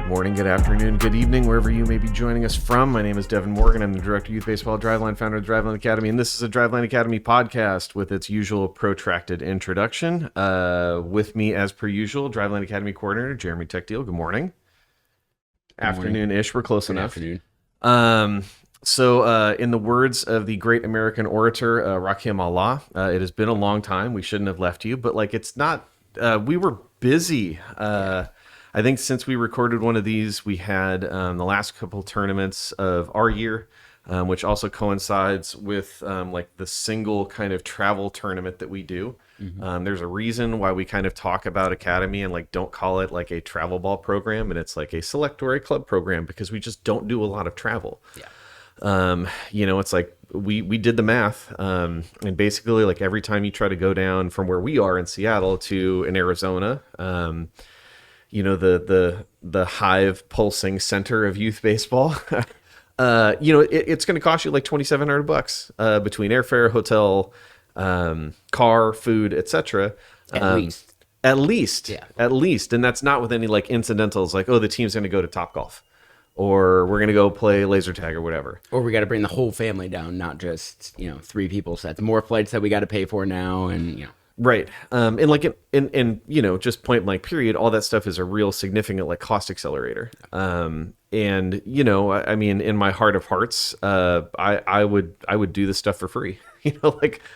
morning, good afternoon, good evening, wherever you may be joining us from. My name is Deven Morgan. I'm the Director of Youth Baseball at Driveline, founder of the Driveline Academy, and this is a Driveline Academy podcast with its usual protracted introduction. With me, as per usual, Driveline Academy Coordinator Jeremy Techdeal. Good morning. Afternoon-ish. We're close enough. Afternoon. So, in the words of the great American orator, Rahim Allah, it has been a long time. We shouldn't have left you, but it's not, we were busy. I think since we recorded one of these, we had the last couple tournaments of our year, which also coincides with the single kind of travel tournament that we do. Mm-hmm. There's a reason why we kind of talk about Academy and don't call it a travel ball program, and it's a select or a club program, because we just don't do a lot of travel. Yeah. It's we did the math, and basically every time you try to go down from where we are in Seattle to in Arizona, the hive pulsing center of youth baseball, it's going to cost you $2,700 between airfare, hotel, car, food, etc. At least, and that's not with any incidentals the team's going to go to Topgolf, or we're going to go play laser tag or whatever, or we got to bring the whole family down, not just 3 people. So that's more flights that we got to pay for now, and Right. And just point blank period, all that stuff is a real significant cost accelerator. And in my heart of hearts, I would do this stuff for free.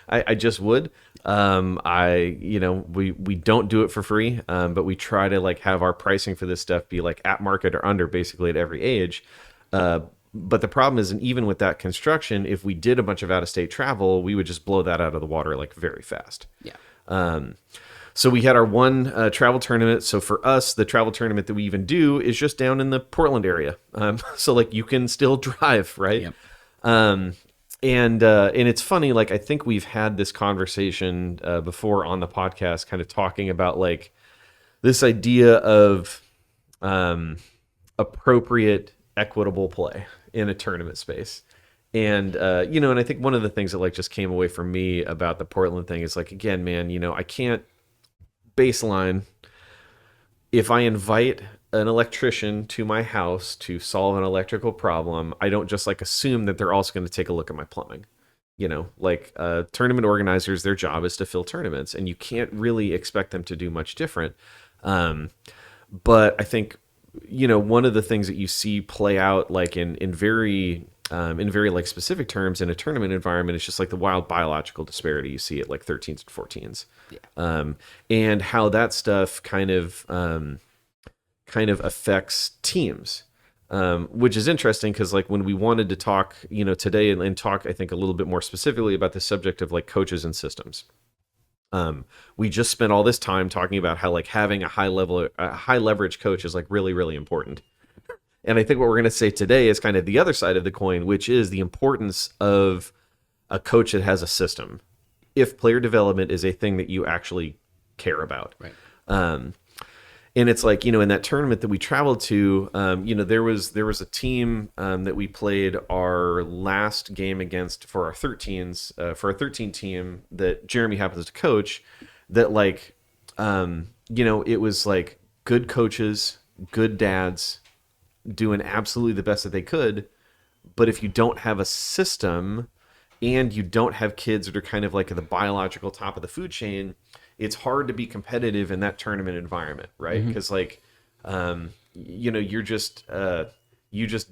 I just would. We don't do it for free, but we try to have our pricing for this stuff be at market or under, basically at every age. But the problem is, and even with that construction, if we did a bunch of out-of-state travel, we would just blow that out of the water very fast. Yeah. So we had our one travel tournament. So for us, the travel tournament that we even do is just down in the Portland area. So you can still drive, right? Yep. And it's funny, I think we've had this conversation before on the podcast, kind of talking about this idea of appropriate, equitable play in a tournament space. And, and I think one of the things that just came away from me about the Portland thing is again, man, I can't baseline. If I invite an electrician to my house to solve an electrical problem, I don't just assume that they're also going to take a look at my plumbing. Tournament organizers, their job is to fill tournaments, and you can't really expect them to do much different. But I think, one of the things that you see play out in very specific terms in a tournament environment, it's just the wild biological disparity you see at 13s and 14s. Yeah. And how that stuff kind of affects teams, which is interesting because when we wanted to talk, today and talk, I think a little bit more specifically about the subject of coaches and systems. We just spent all this time talking about how having a high leverage coach is really, really important. And I think what we're going to say today is kind of the other side of the coin, which is the importance of a coach that has a system, if player development is a thing that you actually care about. Right. And it's in that tournament that we traveled to, there was a team that we played our last game against for our 13s, for our 13 team that Jeremy happens to coach, that it was good coaches, good dads, doing absolutely the best that they could. But if you don't have a system and you don't have kids that are kind of at the biological top of the food chain, it's hard to be competitive in that tournament environment, right? Because you just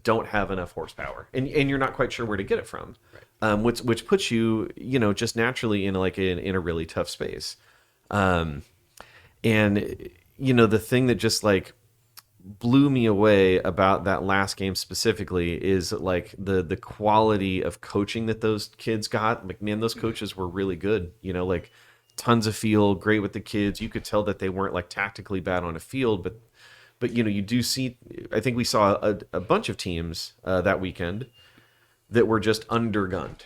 don't have enough horsepower, and you're not quite sure where to get it from, right. Which puts you just naturally in in a really tough space. And the thing that just blew me away about that last game specifically is the quality of coaching that those kids got. Man, those coaches were really good, tons of feel, great with the kids. You could tell that they weren't tactically bad on a field, but you do see, I think we saw a bunch of teams that weekend that were just undergunned.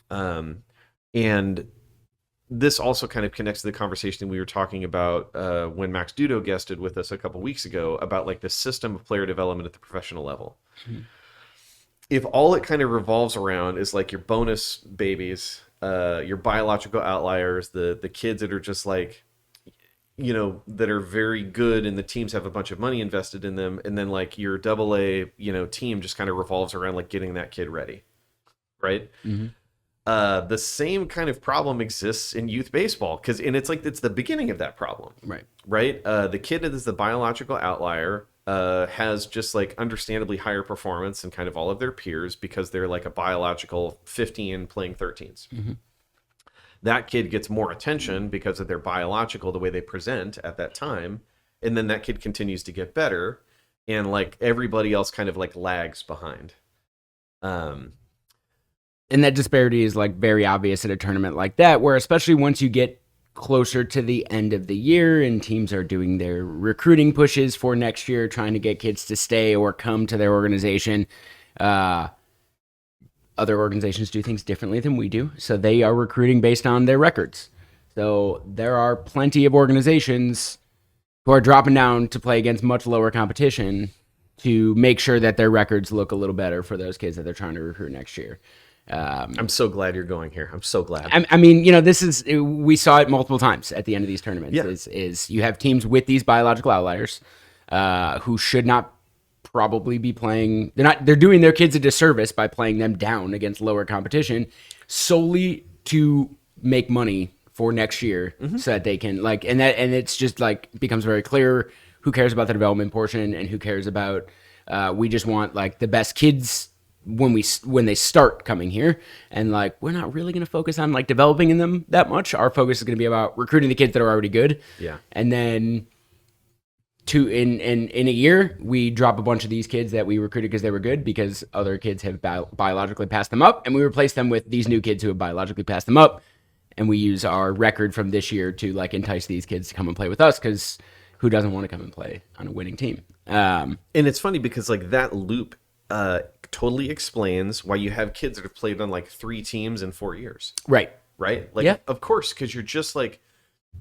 And this also kind of connects to the conversation we were talking about when Max Dudo guested with us a couple weeks ago about the system of player development at the professional level. Mm-hmm. If all it kind of revolves around is your bonus babies, your biological outliers, the kids that are just that are very good, and the teams have a bunch of money invested in them, and then like your double A, team just kind of revolves around like getting that kid ready, right? Mm-hmm. The same kind of problem exists in youth baseball and it's the beginning of that problem, right? The kid that is the biological outlier has just like understandably higher performance than kind of all of their peers because they're like a biological 15 playing 13s. Mm-hmm. That kid gets more attention because of their biological, the way they present at that time, and then that kid continues to get better, and like everybody else kind of like lags behind. And that disparity is like very obvious at a tournament like that, where especially once you get closer to the end of the year and teams are doing their recruiting pushes for next year, trying to get kids to stay or come to their organization. Other organizations do things differently than we do, so they are recruiting based on their records. So there are plenty of organizations who are dropping down to play against much lower competition to make sure that their records look a little better for those kids that they're trying to recruit next year. I'm so glad you're going here. I'm so glad. I mean, we saw it multiple times at the end of these tournaments. Yeah. Is you have teams with these biological outliers who should not probably be playing. They're doing their kids a disservice by playing them down against lower competition solely to make money for next year, so that they can and it's just like becomes very clear who cares about the development portion and who cares about. We just want like the best kids when they start coming here, and like we're not really going to focus on like developing in them that much. Our focus is going to be about recruiting the kids that are already good. Yeah. And then in a year we drop a bunch of these kids that we recruited because they were good because other kids have biologically passed them up, and we replace them with these new kids who have biologically passed them up, and we use our record from this year to like entice these kids to come and play with us, because who doesn't want to come and play on a winning team? And it's funny because like that loop totally explains why you have kids that have played on like 3 teams in 4 years. Right. Like, yeah. Of course, because you're just like,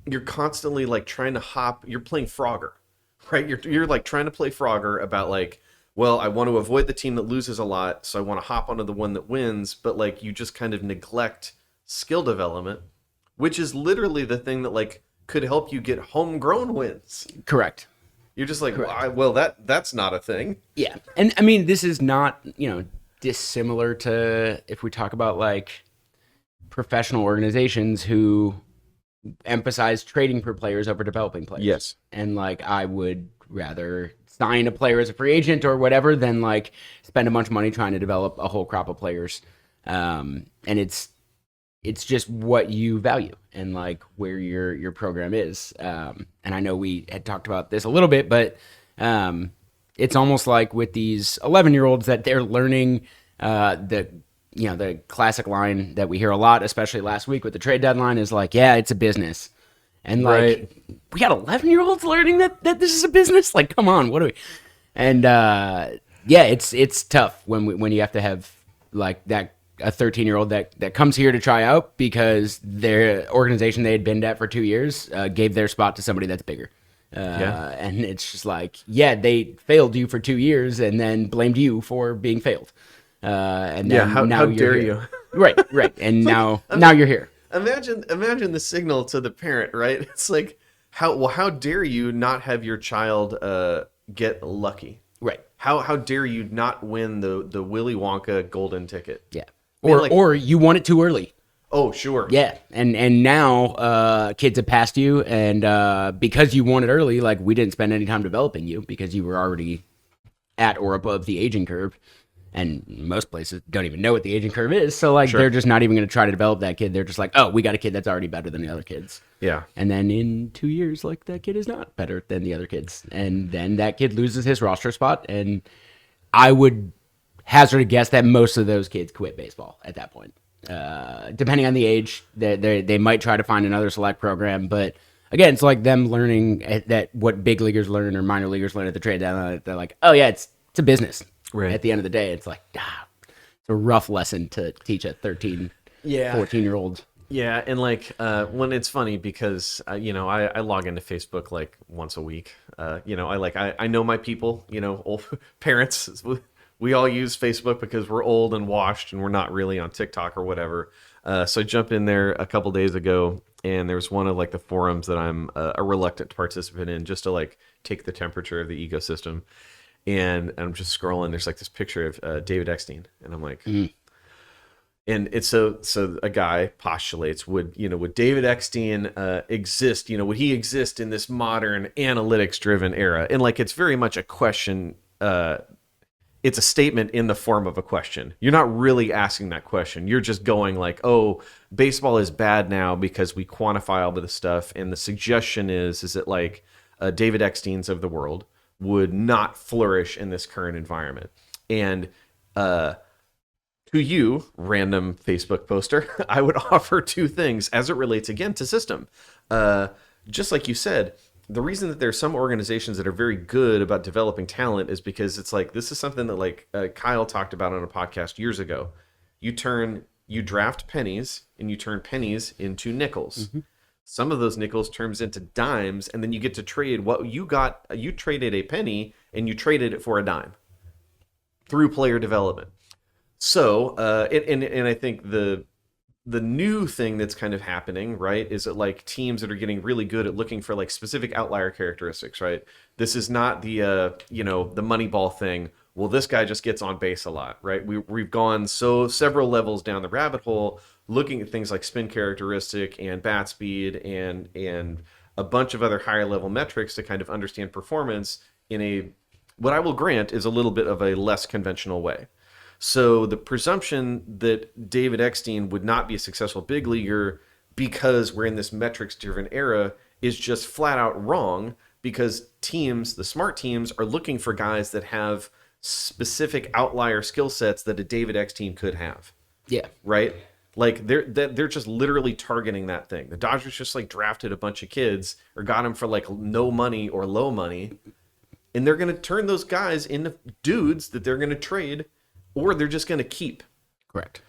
you're constantly like trying to hop. You're playing Frogger, right? You're like trying to play Frogger about like, well, I want to avoid the team that loses a lot, so I want to hop onto the one that wins. But like, you just kind of neglect skill development, which is literally the thing that like could help you get homegrown wins. Correct. You're just like, well, that's not a thing. Yeah. And I mean, this is not, dissimilar to if we talk about like professional organizations who emphasize trading for players over developing players. Yes. And like, I would rather sign a player as a free agent or whatever than like spend a bunch of money trying to develop a whole crop of players. And it's just what you value and like where your program is. And I know we had talked about this a little bit, but it's almost like with these 11-year-olds that they're learning the classic line that we hear a lot, especially last week with the trade deadline, is like, yeah, it's a business. And like, we got 11-year-olds learning that this is a business. Like, come on, what do we? And it's tough when you have to have like that. A 13-year-old that comes here to try out because their organization they had been at for 2 years gave their spot to somebody that's bigger. And it's just like, they failed you for 2 years and then blamed you for being failed. And then how dare you? Right. And now you're here. Imagine the signal to the parent, right? It's like, how dare you not have your child get lucky? Right. How dare you not win the Willy Wonka golden ticket? Yeah. Or you won it too early. Oh, sure. Yeah, and now kids have passed you, and because you won it early, like we didn't spend any time developing you because you were already at or above the aging curve, and most places don't even know what the aging curve is, so like they're just not even going to try to develop that kid. They're just like, oh, we got a kid that's already better than the other kids. Yeah. And then in 2 years, like that kid is not better than the other kids, and then that kid loses his roster spot, and I would hazard a guess that most of those kids quit baseball at that point. Depending on the age, they might try to find another select program, but again, it's like them learning that what big leaguers learn or minor leaguers learn at the trade deadline. They're like, oh yeah, it's a business. Right. At the end of the day, it's like, it's a rough lesson to teach a 13, 14-year-old. Yeah, and like when it's funny because I log into Facebook like once a week. I know my people. Old parents. We all use Facebook because we're old and washed and we're not really on TikTok or whatever. So I jumped in there a couple days ago and there's one of like the forums that I'm a reluctant participant in, just to like take the temperature of the ecosystem. And I'm just scrolling. There's like this picture of David Eckstein, and I'm like, and it's so a guy postulates, would David Eckstein exist? Would he exist in this modern analytics driven era? And like, it's very much a question. It's a statement in the form of a question. You're not really asking that question. You're just going like, oh, baseball is bad now because we quantify all of this stuff. And the suggestion is that like David Ecksteins of the world would not flourish in this current environment. And to you, random Facebook poster, I would offer two things as it relates again to system. Just like you said, the reason that there's some organizations that are very good about developing talent is because it's like, this is something that like Kyle talked about on a podcast years ago. You draft pennies and you turn pennies into nickels. Mm-hmm. Some of those nickels turns into dimes, and then you get to trade what you got. You traded a penny and you traded it for a dime through player development. So, and I think the new thing that's kind of happening, right, is that like teams that are getting really good at looking for like specific outlier characteristics, right? This is not the the Moneyball thing. Well, this guy just gets on base a lot, right? We've gone several levels down the rabbit hole, looking at things like spin characteristic and bat speed and a bunch of other higher level metrics to kind of understand performance in a, what I will grant is a little bit of a less conventional way. So the presumption that David Eckstein would not be a successful big leaguer because we're in this metrics-driven era is just flat out wrong, because teams, the smart teams, are looking for guys that have specific outlier skill sets that a David Eckstein could have. Yeah. Right? Like they're just literally targeting that thing. The Dodgers just like drafted a bunch of kids or got them for like no money or low money, and they're going to turn those guys into dudes that they're going to trade, or they're just going to keep. Correct.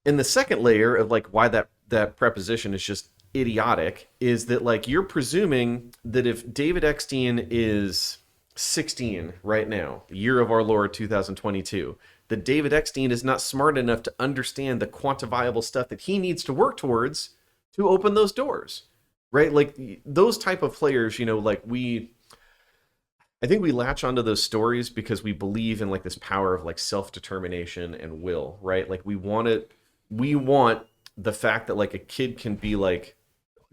And the second layer of like why that preposition is just idiotic is that like you're presuming that if David Eckstein is 16 right now, the year of our Lord 2022, that David Eckstein is not smart enough to understand the quantifiable stuff that he needs to work towards to open those doors, right? Like those type of players, like I think we latch onto those stories because we believe in like this power of like self-determination and will, right? Like we want the fact that like a kid can be like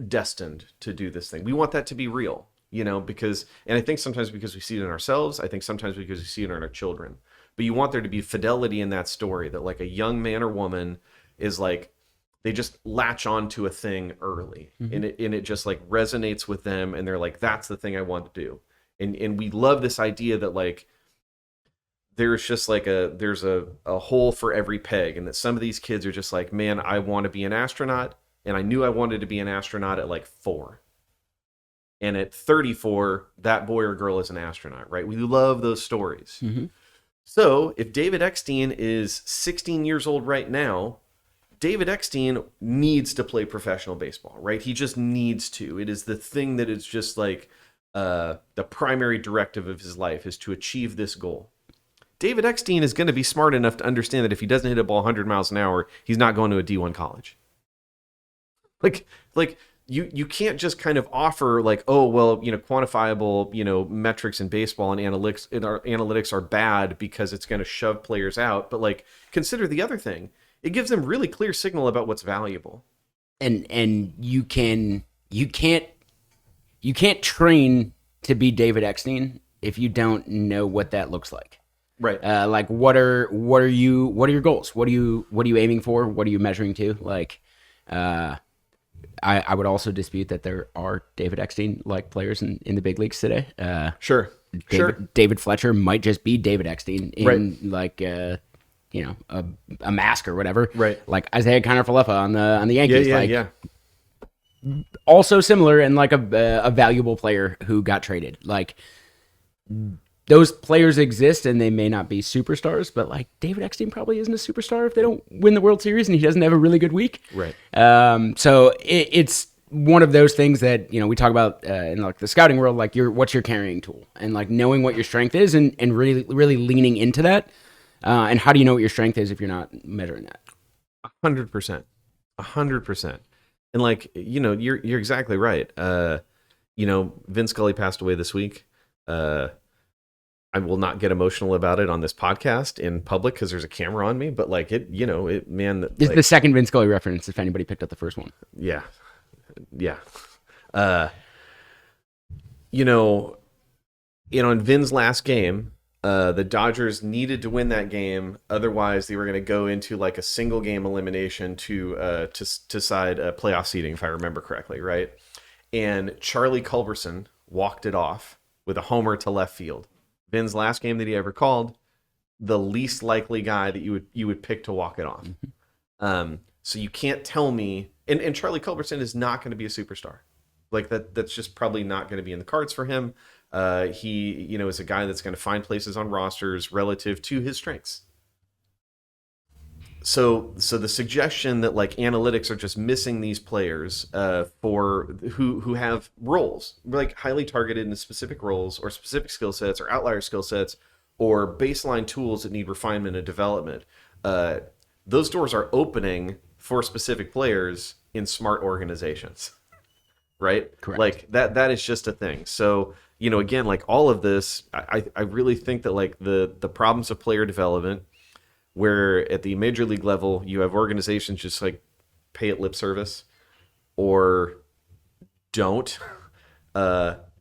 destined to do this thing. We want that to be real, because, and I think sometimes because we see it in ourselves, I think sometimes because we see it in our children. But you want there to be fidelity in that story, that like a young man or woman is like, they just latch on to a thing early, mm-hmm. and it just like resonates with them, and they're like, that's the thing I want to do. And we love this idea that like there's just like there's a hole for every peg, and that some of these kids are just like, man, I want to be an astronaut, and I knew I wanted to be an astronaut at like 4. And at 34, that boy or girl is an astronaut, right? We love those stories. Mm-hmm. So if David Eckstein is 16 years old right now, David Eckstein needs to play professional baseball, right? He just needs to. It is the thing that is just like the primary directive of his life is to achieve this goal. David Eckstein is going to be smart enough to understand that if he doesn't hit a ball 100 miles an hour, he's not going to a D1 college. Like you can't just kind of offer like, oh, well, quantifiable, metrics in baseball and analytics are bad because it's going to shove players out. But like, consider the other thing. It gives them really clear signal about what's valuable. And you can't train to be David Eckstein if you don't know what that looks like. Right. Like what are your goals? What are you aiming for? What are you measuring to? Like, I would also dispute that there are David Eckstein-like players in the big leagues today. Sure. David Fletcher might just be David Eckstein in like a mask or whatever. Right. Like Isaiah Kiner-Falefa on the Yankees. Yeah. Also similar and like a valuable player who got traded. Like those players exist and they may not be superstars, but like David Eckstein probably isn't a superstar if they don't win the World Series and he doesn't have a really good week. Right. So it's one of those things that, we talk about in like the scouting world, like what's your carrying tool, and like knowing what your strength is and really, really leaning into that. And how do you know what your strength is if you're not measuring that? 100%. And like, you're exactly right. Vince Scully passed away this week. I will not get emotional about it on this podcast in public because there's a camera on me, but like man. This is the second Vince Scully reference if anybody picked up the first one. Yeah. Yeah. In Vin's last game, the Dodgers needed to win that game. Otherwise, they were going to go into like a single game elimination to decide playoff seeding, if I remember correctly, right? And Charlie Culberson walked it off with a homer to left field. Vin's last game that he ever called, the least likely guy that you would pick to walk it off. Mm-hmm. So you can't tell me, and Charlie Culberson is not going to be a superstar. Like that's just probably not going to be in the cards for him. He, is a guy that's going to find places on rosters relative to his strengths. So the suggestion that like analytics are just missing these players for who have roles, like highly targeted in specific roles or specific skill sets or outlier skill sets or baseline tools that need refinement and development, those doors are opening for specific players in smart organizations, right? Correct. Like that is just a thing. So again, like all of this, I really think that like the problems of player development, where at the major league level you have organizations just like pay it lip service or don't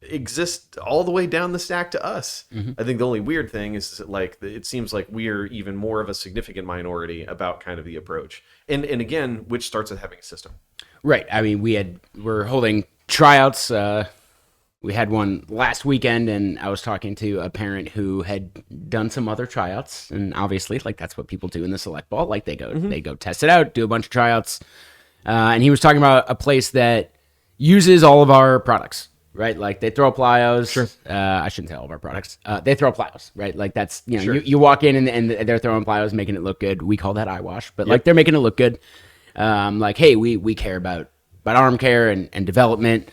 exist all the way down the stack to us. Mm-hmm. I think the only weird thing is that like it seems like we're even more of a significant minority about kind of the approach, and again, which starts with having a system. Right. I mean, we're holding tryouts. We had one last weekend, and I was talking to a parent who had done some other tryouts, and obviously, like that's what people do in the select ball. Like they go test it out, do a bunch of tryouts, and he was talking about a place that uses all of our products, right? Like they throw plyos. Sure. I shouldn't say all of our products. They throw plyos, right? Like that's Sure. you walk in and they're throwing plyos, making it look good. We call that eyewash, but like they're making it look good. Like hey, we care about arm care and development.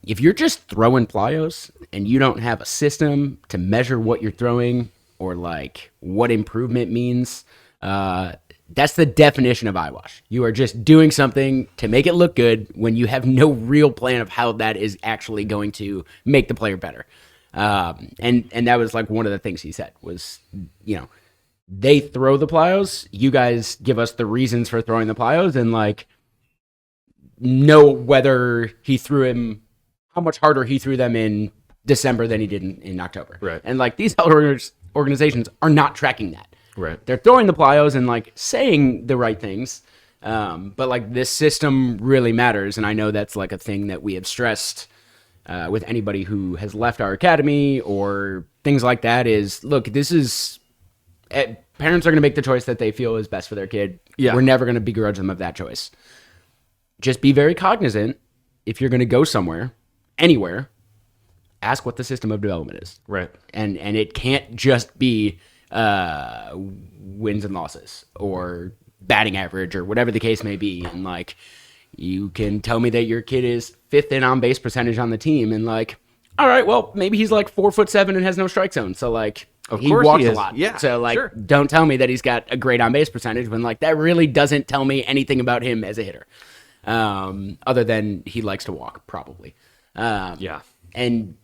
If you're just throwing plyos and you don't have a system to measure what you're throwing or like what improvement means, that's the definition of eyewash. You are just doing something to make it look good when you have no real plan of how that is actually going to make the player better. And that was like one of the things he said was, they throw the plyos, you guys give us the reasons for throwing the plyos and like, know whether he threw him, how much harder he threw them in December than he did in October. Right. And like these other organizations are not tracking that. Right. They're throwing the plyos and like saying the right things. But like this system really matters. And I know that's like a thing that we have stressed with anybody who has left our academy or things like that is, look, this is, parents are going to make the choice that they feel is best for their kid. Yeah. We're never going to begrudge them of that choice. Just be very cognizant if you're going to go somewhere, anywhere, ask what the system of development is. Right. And it can't just be wins and losses or batting average or whatever the case may be. And like, you can tell me that your kid is 5th in on base percentage on the team and like, all right, well, maybe he's like 4'7" and has no strike zone. So like, he walks a lot. Yeah. So like, sure. Don't tell me that he's got a great on base percentage when like that really doesn't tell me anything about him as a hitter. Other than he likes to walk, probably. Yeah. And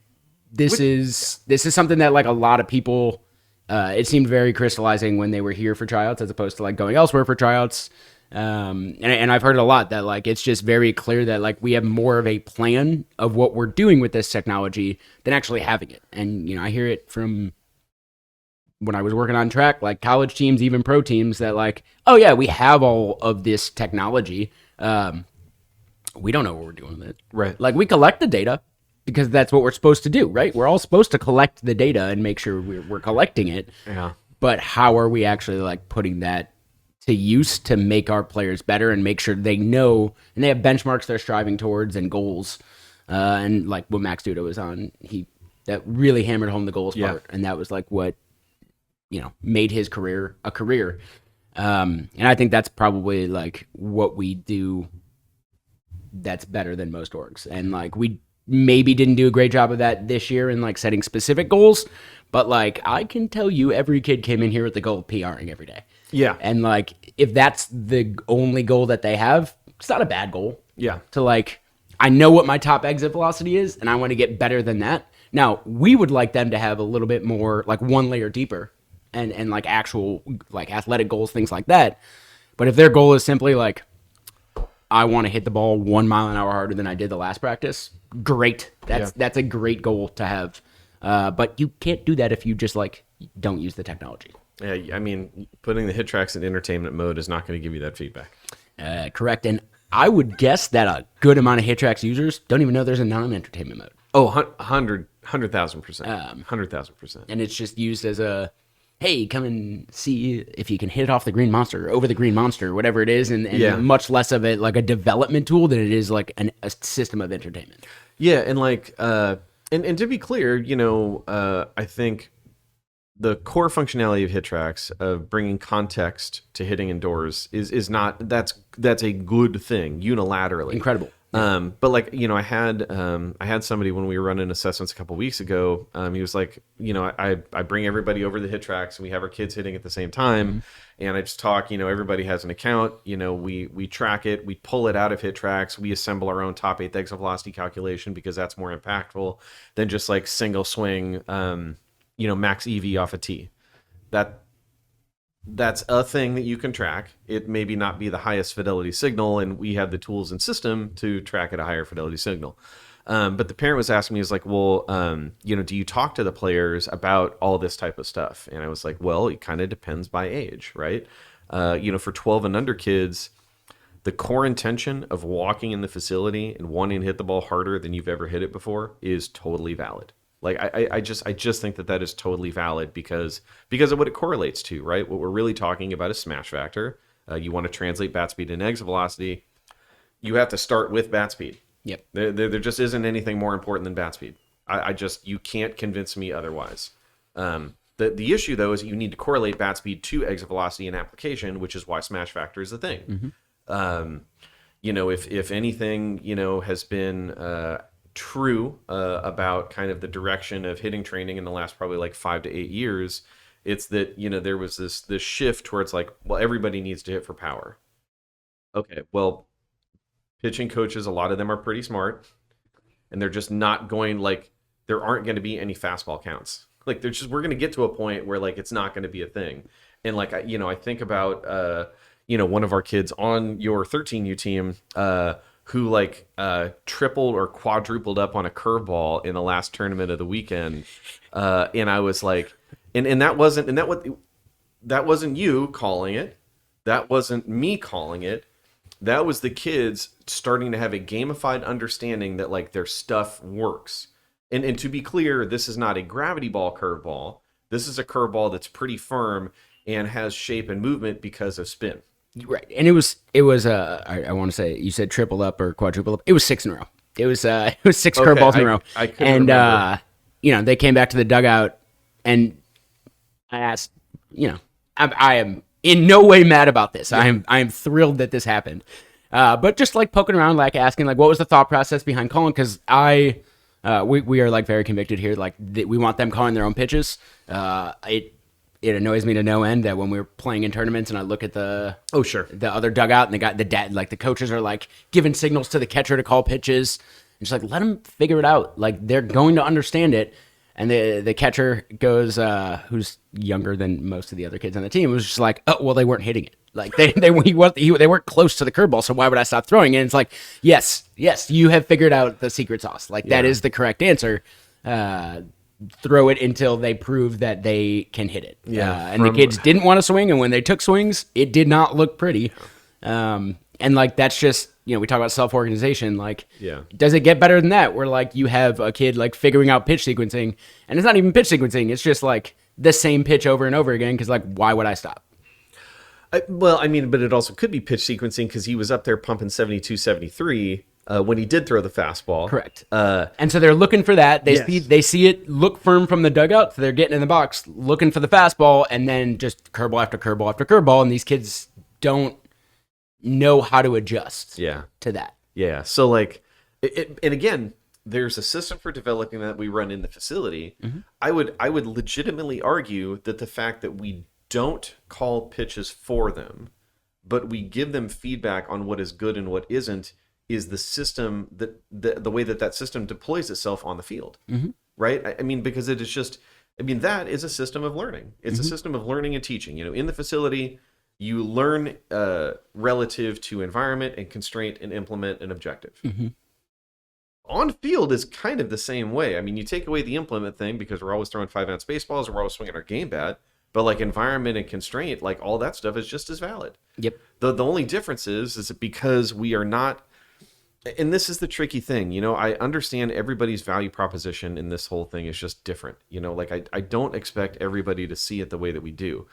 this is something that like a lot of people, it seemed very crystallizing when they were here for tryouts as opposed to like going elsewhere for tryouts. And I've heard a lot that like, it's just very clear that like we have more of a plan of what we're doing with this technology than actually having it. And, I hear it from when I was working on track, like college teams, even pro teams that like, oh yeah, we have all of this technology. We don't know what we're doing with it. Right. Like we collect the data because that's what we're supposed to do, right? We're all supposed to collect the data and make sure we're collecting it. Yeah. But how are we actually like putting that to use to make our players better and make sure they know and they have benchmarks they're striving towards and goals. And like what Max Duda was on, that really hammered home the goals part. And that was like what, made his career a career. And I think that's probably like what we do that's better than most orgs. And like we maybe didn't do a great job of that this year in like setting specific goals, but like I can tell you every kid came in here with the goal of PRing every day. Yeah. And like if that's the only goal that they have, it's not a bad goal. Yeah. To like, I know what my top exit velocity is, and I want to get better than that. Now, we would like them to have a little bit more, like one layer deeper, and like actual like athletic goals, things like that. But if their goal is simply like, I want to hit the ball 1 mile an hour harder than I did the last practice, great. That's a great goal to have. But you can't do that if you just like don't use the technology. Yeah, I mean, putting the hit tracks in entertainment mode is not going to give you that feedback. Correct. And I would guess that a good amount of hit tracks users don't even know there's a non-entertainment mode. Oh, 100,000%. 100,000%. And it's just used as a, hey, come and see if you can hit it off the green monster, or over the green monster, whatever it is. And much less of it like a development tool than it is like a system of entertainment. Yeah, and like, and to be clear, you know, I think the core functionality of hit tracks of bringing context to hitting indoors is not, that's a good thing unilaterally. Incredible. But like, you know, I had somebody when we were running assessments a couple weeks ago, he was like, you know, I bring everybody over the hit tracks and we have our kids hitting at the same time. And I just talk, you know, everybody has an account, you know, we track it, we pull it out of hit tracks, we assemble our own top 8th exit velocity calculation because that's more impactful than just like single swing, you know, max EV off a tee. That's a thing that you can track. It maybe not be the highest fidelity signal, and we have the tools and system to track at a higher fidelity signal. But the parent was asking me, is like, well, you know, do you talk to the players about all this type of stuff? And I was like, well, it kind of depends by age, right? You know, for 12 and under kids, the core intention of walking in the facility and wanting to hit the ball harder than you've ever hit it before is totally valid. Like I just think that is totally valid because of what it correlates to, right? What we're really talking about is smash factor. You want to translate bat speed and exit velocity. You have to start with bat speed. Yep. There just isn't anything more important than bat speed. You can't convince me otherwise. The issue though is you need to correlate bat speed to exit velocity in application, which is why smash factor is the thing. You know, if anything, you know, has been true about kind of the direction of hitting training in the last probably like 5 to 8 years, it's that, you know, there was this shift towards like, well, everybody needs to hit for power. Okay, well, pitching coaches, a lot of them are pretty smart, and they're just not going, like, there aren't going to be any fastball counts. Like, we're going to get to a point where like it's not going to be a thing. And like, you know, I think about you know, one of our kids on your 13U team who like tripled or quadrupled up on a curveball in the last tournament of the weekend, and I was like, and that wasn't you calling it, that wasn't me calling it, that was the kids starting to have a gamified understanding that like their stuff works. And to be clear, this is not a gravity ball curveball. This is a curveball that's pretty firm and has shape and movement because of spin. Right, and it was I want to say, you said triple up or quadruple up. It was 6 in a row. It was 6 curveballs in a row. I couldn't remember. You know, they came back to the dugout, and I asked, you know, I am in no way mad about this. Yeah. I am thrilled that this happened. But just like poking around, like asking, like, what was the thought process behind calling? Because we are like very convicted here. Like we want them calling their own pitches. It annoys me to no end that when we're playing in tournaments and I look at the other dugout and the coaches are like giving signals to the catcher to call pitches. And just like, let them figure it out. Like they're going to understand it. And the catcher goes, who's younger than most of the other kids on the team, was just like, oh, well, they weren't hitting it. Like they weren't close to the curveball, so why would I stop throwing it? And it's like, yes, you have figured out the secret sauce. Like that is the correct answer. Throw it until they prove that they can hit it. And the kids didn't want to swing, and when they took swings, it did not look pretty. And like that's just, you know, we talk about self-organization. Like, does it get better than that? Where like you have a kid like figuring out pitch sequencing, and it's not even pitch sequencing. It's just like the same pitch over and over again. Because like, why would I stop? Well, I mean, but it also could be pitch sequencing because he was up there pumping 72, 73 when he did throw the fastball. Correct. And so they're looking for that. They see it look firm from the dugout, so they're getting in the box looking for the fastball, and then just curveball after curveball after curveball, and these kids don't know how to adjust to that. Yeah. So like, and again, there's a system for developing that we run in the facility. Mm-hmm. I would legitimately argue that the fact that we don't call pitches for them, but we give them feedback on what is good and what isn't, is the system that the way that system deploys itself on the field, right? I mean, because it is just, I mean, that is a system of learning. It's a system of learning and teaching. You know, in the facility, you learn relative to environment and constraint and implement an objective. On field is kind of the same way. I mean, you take away the implement thing because we're always throwing 5-ounce baseballs and we're always swinging our game bat. But like environment and constraint, like all that stuff is just as valid. Yep. The only difference is that because we are not, and this is the tricky thing, you know, I understand everybody's value proposition in this whole thing is just different. You know, like I don't expect everybody to see it the way that we do.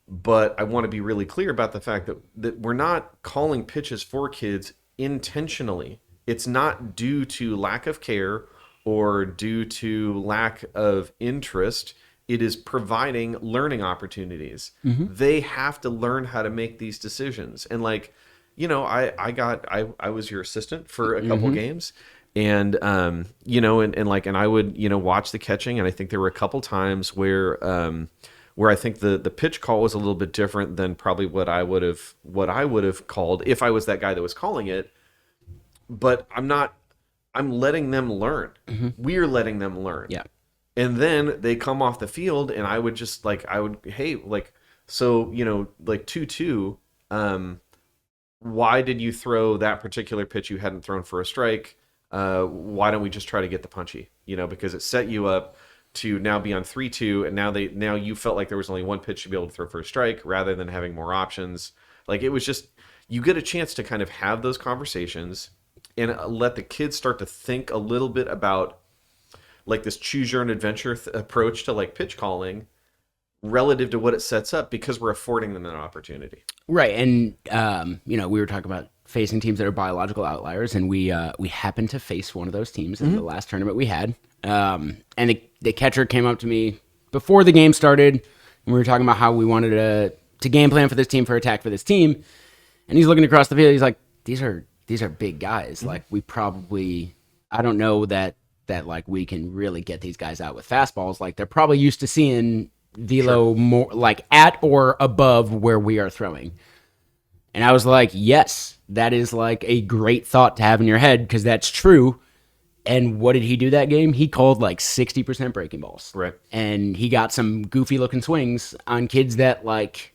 But I want to be really clear about the fact that we're not calling pitches for kids intentionally. It's not due to lack of care or due to lack of interest. It is providing learning opportunities. They have to learn how to make these decisions. And like, you know, I was your assistant for a couple games, and you know, and I would, you know, watch the catching, and I think there were a couple times where I think the pitch call was a little bit different than probably what I would have called if I was that guy that was calling it. But I'm letting them learn. We're letting them learn. Yeah. And then they come off the field, and I would just like, hey, like, so, you know, like 2-2, why did you throw that particular pitch you hadn't thrown for a strike? Why don't we just try to get the punchy? You know, because it set you up to now be on 3-2, and now you felt like there was only one pitch to be able to throw for a strike rather than having more options. Like, it was just, you get a chance to kind of have those conversations and let the kids start to think a little bit about like this choose your own adventure approach to like pitch calling relative to what it sets up, because we're affording them an opportunity. Right. And, you know, we were talking about facing teams that are biological outliers, and we happened to face one of those teams in the last tournament we had. And the catcher came up to me before the game started, and we were talking about how we wanted to game plan for this team, for attack for this team. And he's looking across the field. He's like, these are big guys. Like, we probably, I don't know that like we can really get these guys out with fastballs. Like, they're probably used to seeing velo more like at or above where we are throwing. And I was like, yes, that is like a great thought to have in your head, because that's true. And what did he do that game? He called like 60% breaking balls. Right. And he got some goofy looking swings on kids that like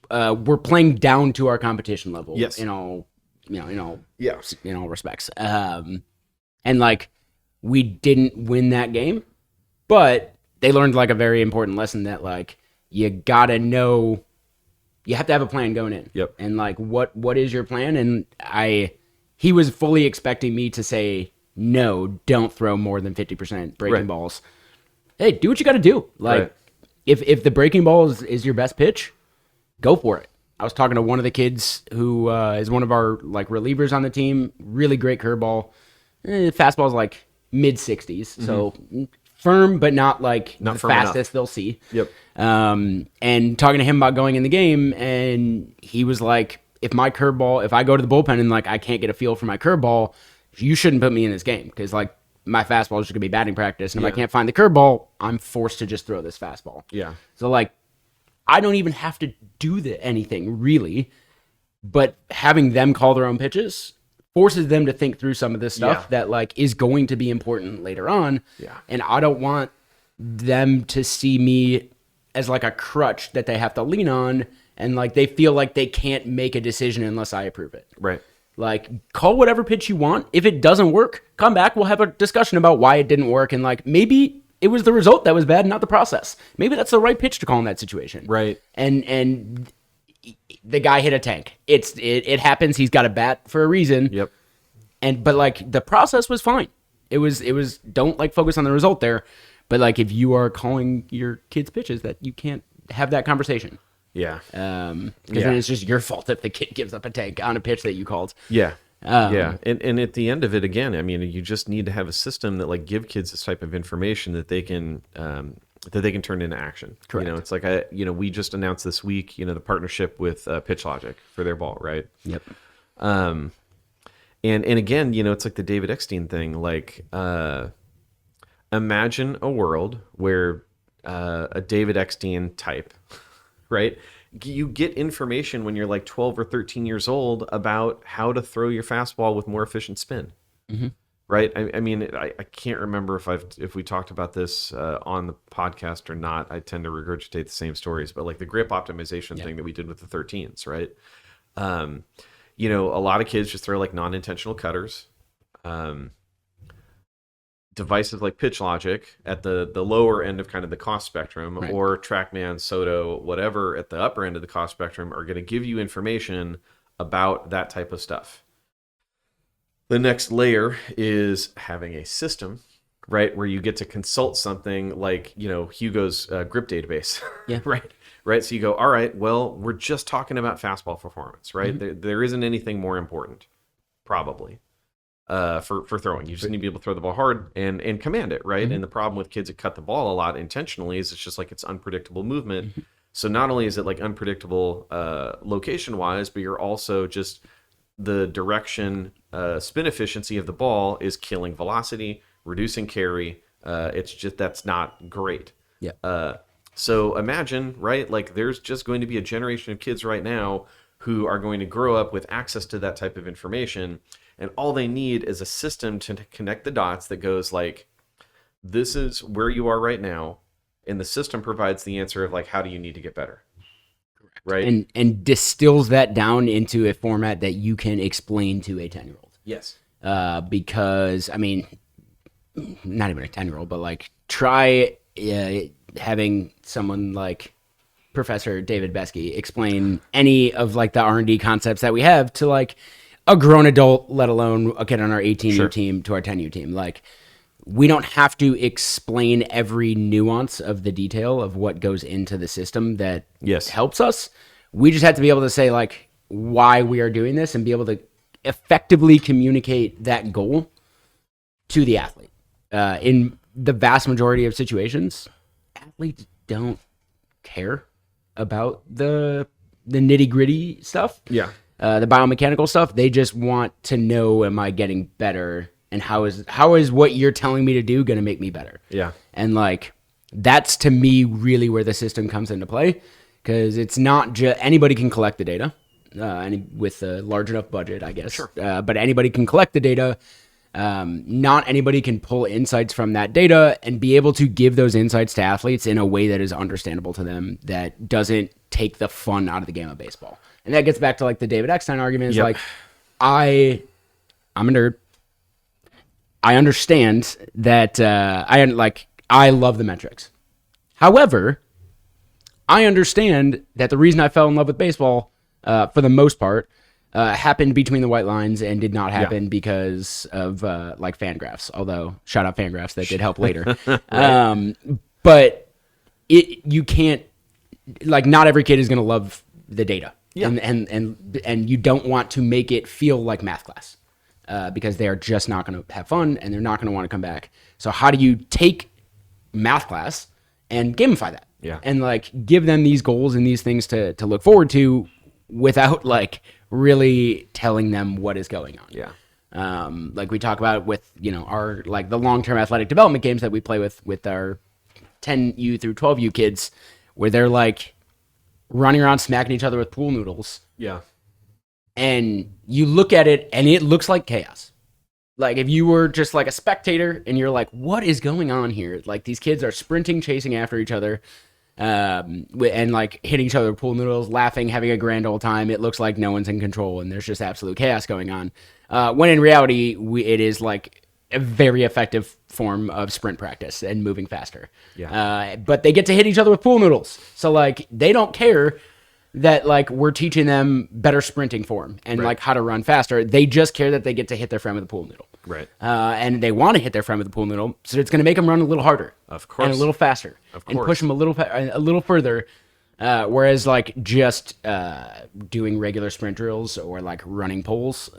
were playing down to our competition level. Yes. In all respects. And like, we didn't win that game, but they learned like a very important lesson that like, you gotta know, you have to have a plan going in. Yep. And like, what is your plan? And he was fully expecting me to say, no, don't throw more than 50% breaking balls. Hey, do what you got to do. Like, if the breaking ball is your best pitch, go for it. I was talking to one of the kids who is one of our like relievers on the team. Really great curveball. Fastball's like mid 60s, so firm, but not like not the fastest enough. They'll see. Yep. And talking to him about going in the game, and he was like, if I go to the bullpen and like I can't get a feel for my curveball, you shouldn't put me in this game, because like my fastball is just gonna be batting practice, and if I can't find the curveball, I'm forced to just throw this fastball. Yeah. So like, I don't even have to do anything really, but having them call their own pitches forces them to think through some of this stuff that like is going to be important later on. Yeah. And I don't want them to see me as like a crutch that they have to lean on, and like they feel like they can't make a decision unless I approve it. Right. Like, call whatever pitch you want. If it doesn't work, come back. We'll have a discussion about why it didn't work, and like maybe it was the result that was bad, not the process. Maybe that's the right pitch to call in that situation. Right. And the guy hit a tank. It happens. He's got a bat for a reason. Yep. But like, the process was fine. It was don't like focus on the result there. But like, if you are calling your kids pitches, that you can't have that conversation. Yeah. Because then it's just your fault if the kid gives up a tank on a pitch that you called. Yeah. Yeah. And at the end of it, again, I mean, you just need to have a system that like give kids this type of information that they can turn into action. Correct. You know, it's like we just announced this week, the partnership with Pitch Logic for their ball, right? Yep. And again, it's like the David Eckstein thing. Like, imagine a world where a David Eckstein type, right, You get information when you're like 12 or 13 years old about how to throw your fastball with more efficient spin. Mm-hmm. Right. I mean, I can't remember if we talked about this on the podcast or not. I tend to regurgitate the same stories, but like the grip optimization thing that we did with the 13s, right? You know, a lot of kids just throw like non-intentional cutters. Devices like Pitch Logic at the lower end of kind of the cost spectrum, Right. or TrackMan, Soto, whatever at the upper end of the cost spectrum, are going to give you information about that type of stuff. The next layer is having a system, right, where you get to consult something like, you know, Hugo's grip database. Yeah. Right. So you go, all right, well, we're just talking about fastball performance, right? Mm-hmm. There isn't anything more important, probably, for throwing. You just need to be able to throw the ball hard and command it, right? Mm-hmm. And the problem with kids that cut the ball a lot intentionally is it's just like it's unpredictable movement. Mm-hmm. So not only is it like unpredictable location-wise, but you're also just the direction, spin efficiency of the ball is killing velocity, reducing carry. It's just, that's not great. Yeah. So imagine, right, like there's just going to be a generation of kids right now who are going to grow up with access to that type of information, and all they need is a system to connect the dots that goes like, this is where you are right now, and the system provides the answer of like, how do you need to get better? Right. And distills that down into a format that you can explain to a 10-year-old. Yes. Because, I mean, not even a 10-year-old, but like try having someone like Professor David Beskey explain any of like the R&D concepts that we have to like a grown adult, let alone a kid on our 18U team to our 10U team. Like, we don't have to explain every nuance of the detail of what goes into the system that helps us. We just have to be able to say like why we are doing this and be able to effectively communicate that goal to the athlete. In the vast majority of situations, athletes don't care about the nitty gritty stuff. Yeah. The biomechanical stuff. They just want to know, am I getting better? And how is what you're telling me to do going to make me better? Yeah. And like, that's to me really where the system comes into play, because it's not just anybody can collect the data, with a large enough budget, I guess. Sure. But anybody can collect the data. Not anybody can pull insights from that data and be able to give those insights to athletes in a way that is understandable to them, that doesn't take the fun out of the game of baseball. And that gets back to like the David Eckstein argument. Is like, I'm a nerd. I understand that I love the metrics. However, I understand that the reason I fell in love with baseball, for the most part, happened between the white lines and did not happen because of like Fangraphs. Although shout out Fangraphs, that did help later. But you can't, like, not every kid is going to love the data, and you don't want to make it feel like math class. Because they are just not going to have fun and they're not going to want to come back. So how do you take math class and gamify that? Yeah. And like give them these goals and these things to look forward to without like really telling them what is going on. Yeah. Like we talk about with, you know, our like the long-term athletic development games that we play with our 10U through 12U kids, where they're like running around smacking each other with pool noodles. Yeah. And you look at it and it looks like chaos. Like if you were just like a spectator and you're like, what is going on here? Like these kids are sprinting, chasing after each other, and like hitting each other with pool noodles, laughing, having a grand old time. It looks like no one's in control and there's just absolute chaos going on. When in reality, it is like a very effective form of sprint practice and moving faster. Yeah. But they get to hit each other with pool noodles. So like they don't care that like we're teaching them better sprinting form and like how to run faster. They just care that they get to hit their friend with a pool noodle. Right. And they want to hit their friend with a pool noodle, so it's going to make them run a little harder. Of course. And a little faster. Of course. And push them a little further. Whereas like just doing regular sprint drills or like running poles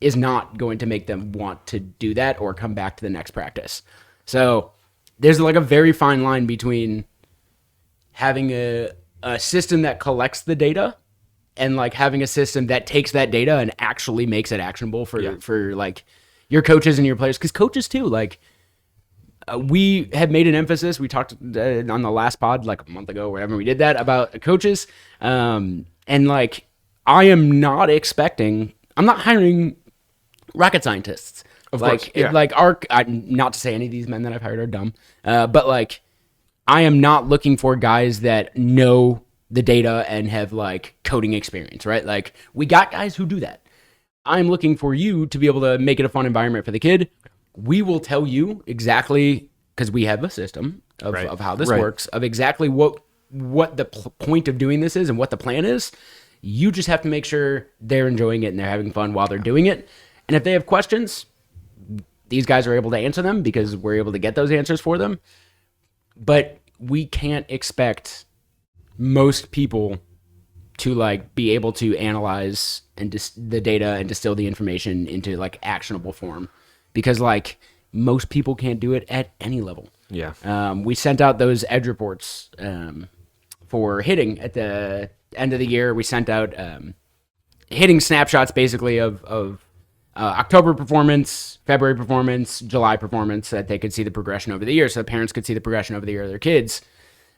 is not going to make them want to do that or come back to the next practice. So there's like a very fine line between having a system that collects the data and like having a system that takes that data and actually makes it actionable for like your coaches and your players. Because coaches too, like we have made an emphasis. We talked on the last pod like a month ago, wherever we did that, about coaches. And like, I am not expecting, I'm not hiring rocket scientists. Of like, course, yeah. like not to say any of these men that I've hired are dumb, but like, I am not looking for guys that know the data and have like coding experience, right? Like, we got guys who do that. I'm looking for you to be able to make it a fun environment for the kid. We will tell you exactly, because we have a system of how this works, of exactly what the point of doing this is and what the plan is. You just have to make sure they're enjoying it and they're having fun while they're doing it. And if they have questions, these guys are able to answer them because we're able to get those answers for them. But we can't expect most people to like be able to analyze and the data and distill the information into like actionable form, because like most people can't do it at any level. Yeah. We sent out those edge reports for hitting at the end of the year. We sent out hitting snapshots basically of October performance, February performance, July performance, so that they could see the progression over the year, so the parents could see the progression over the year of their kids.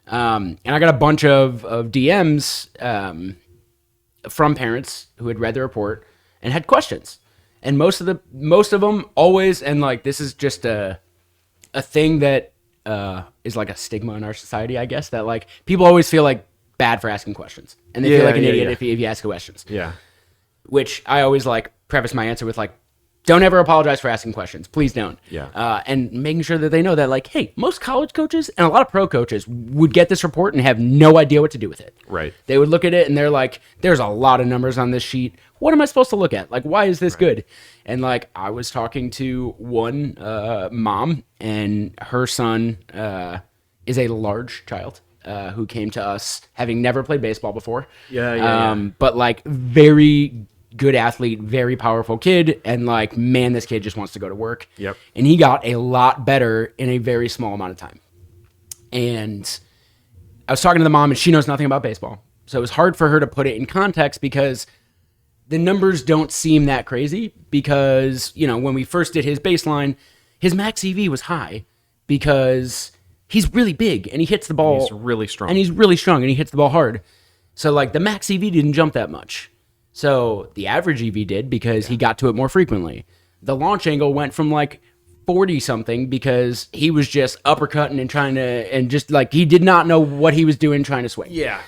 And I got a bunch of DMs from parents who had read the report and had questions. And most of them always, and like, this is just a thing that is like a stigma in our society, I guess, that like people always feel like bad for asking questions, and they feel like an idiot if you ask questions. Yeah. Which I always like preface my answer with like, don't ever apologize for asking questions. Please don't. Yeah. And making sure that they know that like, hey, most college coaches and a lot of pro coaches would get this report and have no idea what to do with it. Right. They would look at it and they're like, there's a lot of numbers on this sheet. What am I supposed to look at? Like, why is this good? And like, I was talking to one mom, and her son is a large child who came to us having never played baseball before. Yeah. But like, very good athlete, very powerful kid, and like, man, this kid just wants to go to work. Yep. And he got a lot better in a very small amount of time. And I was talking to the mom, and she knows nothing about baseball. So it was hard for her to put it in context, because the numbers don't seem that crazy, because, you know, when we first did his baseline, his max EV was high because he's really big and he hits the ball. He's really strong. And he's really strong and he hits the ball hard. So like, the max EV didn't jump that much. So the average EV did, because he got to it more frequently. The launch angle went from like 40 something because he was just uppercutting and trying to, and just like, he did not know what he was doing trying to swing. Yeah.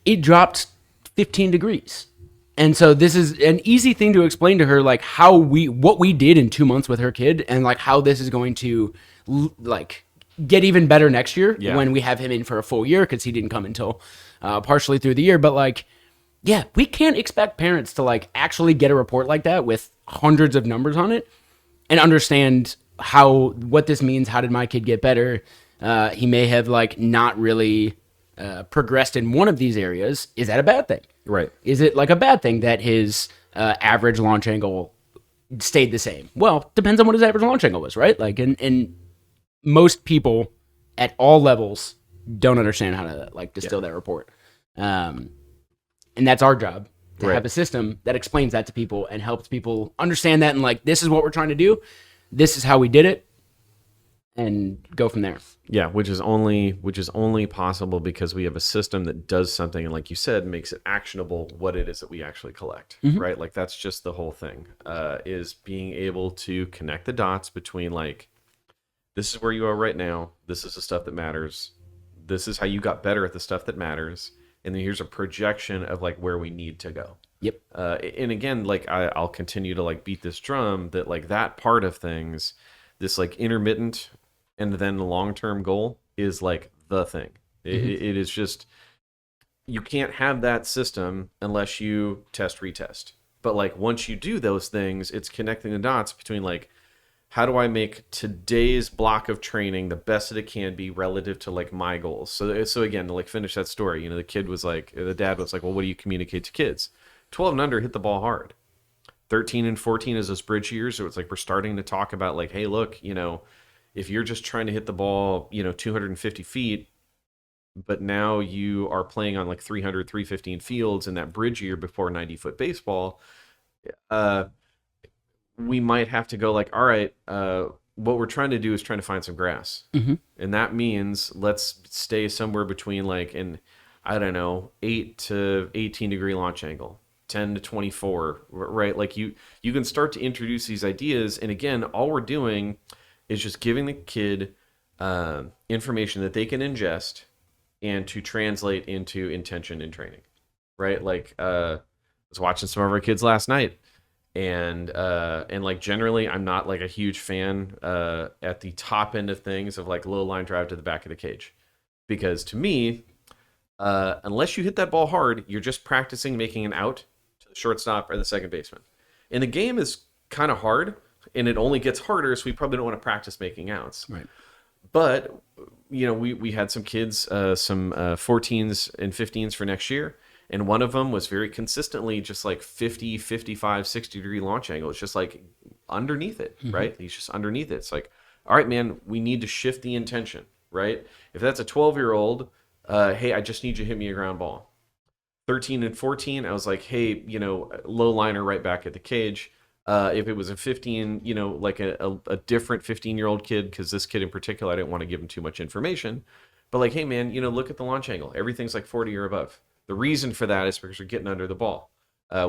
It dropped 15 degrees. And so this is an easy thing to explain to her, like what we did in 2 months with her kid, and like how this is going to like get even better next year when we have him in for a full year, because he didn't come until partially through the year. But like, yeah, we can't expect parents to like actually get a report like that with hundreds of numbers on it and understand what this means. How did my kid get better? He may have like not really progressed in one of these areas. Is that a bad thing? Right. Is it like a bad thing that his average launch angle stayed the same? Well, depends on what his average launch angle was, right? Like, and most people at all levels don't understand how to like distill that report. And that's our job, to have a system that explains that to people and helps people understand that, and like, this is what we're trying to do. This is how we did it, and go from there. Yeah, which is only possible because we have a system that does something, and like you said, makes it actionable what it is that we actually collect, right? Like, that's just the whole thing, is being able to connect the dots between like, this is where you are right now, this is the stuff that matters, this is how you got better at the stuff that matters, and then here's a projection of like where we need to go. Yep. And again, like, I'll continue to like beat this drum that like that part of things, this like intermittent and then the long-term goal is like the thing. It is just, you can't have that system unless you test, retest. But like, once you do those things, it's connecting the dots between like, how do I make today's block of training the best that it can be relative to like my goals? So again, to like finish that story, you know, the dad was like, well, what do you communicate to kids? 12 and under, hit the ball hard. 13 and 14 is those bridge years. So it's like, we're starting to talk about like, hey, look, you know, if you're just trying to hit the ball, you know, 250 feet, but now you are playing on like 300, 315 fields in that bridge year before 90-foot baseball, we might have to go like, all right, what we're trying to do is trying to find some grass. And that means let's stay somewhere between like an, I don't know, 8 to 18 degree launch angle, 10 to 24, right? Like you can start to introduce these ideas. And again, all we're doing is just giving the kid information that they can ingest and to translate into intention and training, right? Like I was watching some of our kids last night, and like generally I'm not like a huge fan at the top end of things of like low line drive to the back of the cage, because to me, unless you hit that ball hard, you're just practicing making an out to the shortstop or the second baseman. And the game is kind of hard, and it only gets harder, so we probably don't want to practice making outs. Right. But, you know, we had some kids, some 14s and 15s for next year, and one of them was very consistently just like 50, 55, 60 degree launch angle. It's just like underneath it, right? He's just underneath it. It's like, all right, man, we need to shift the intention, right? If that's a 12-year-old, hey, I just need you to hit me a ground ball. 13 and 14, I was like, hey, you know, low liner right back at the cage. If it was a 15, you know, like a different 15-year-old kid, because this kid in particular, I didn't want to give him too much information. But like, hey, man, you know, look at the launch angle. Everything's like 40 or above. The reason for that is because we're getting under the ball.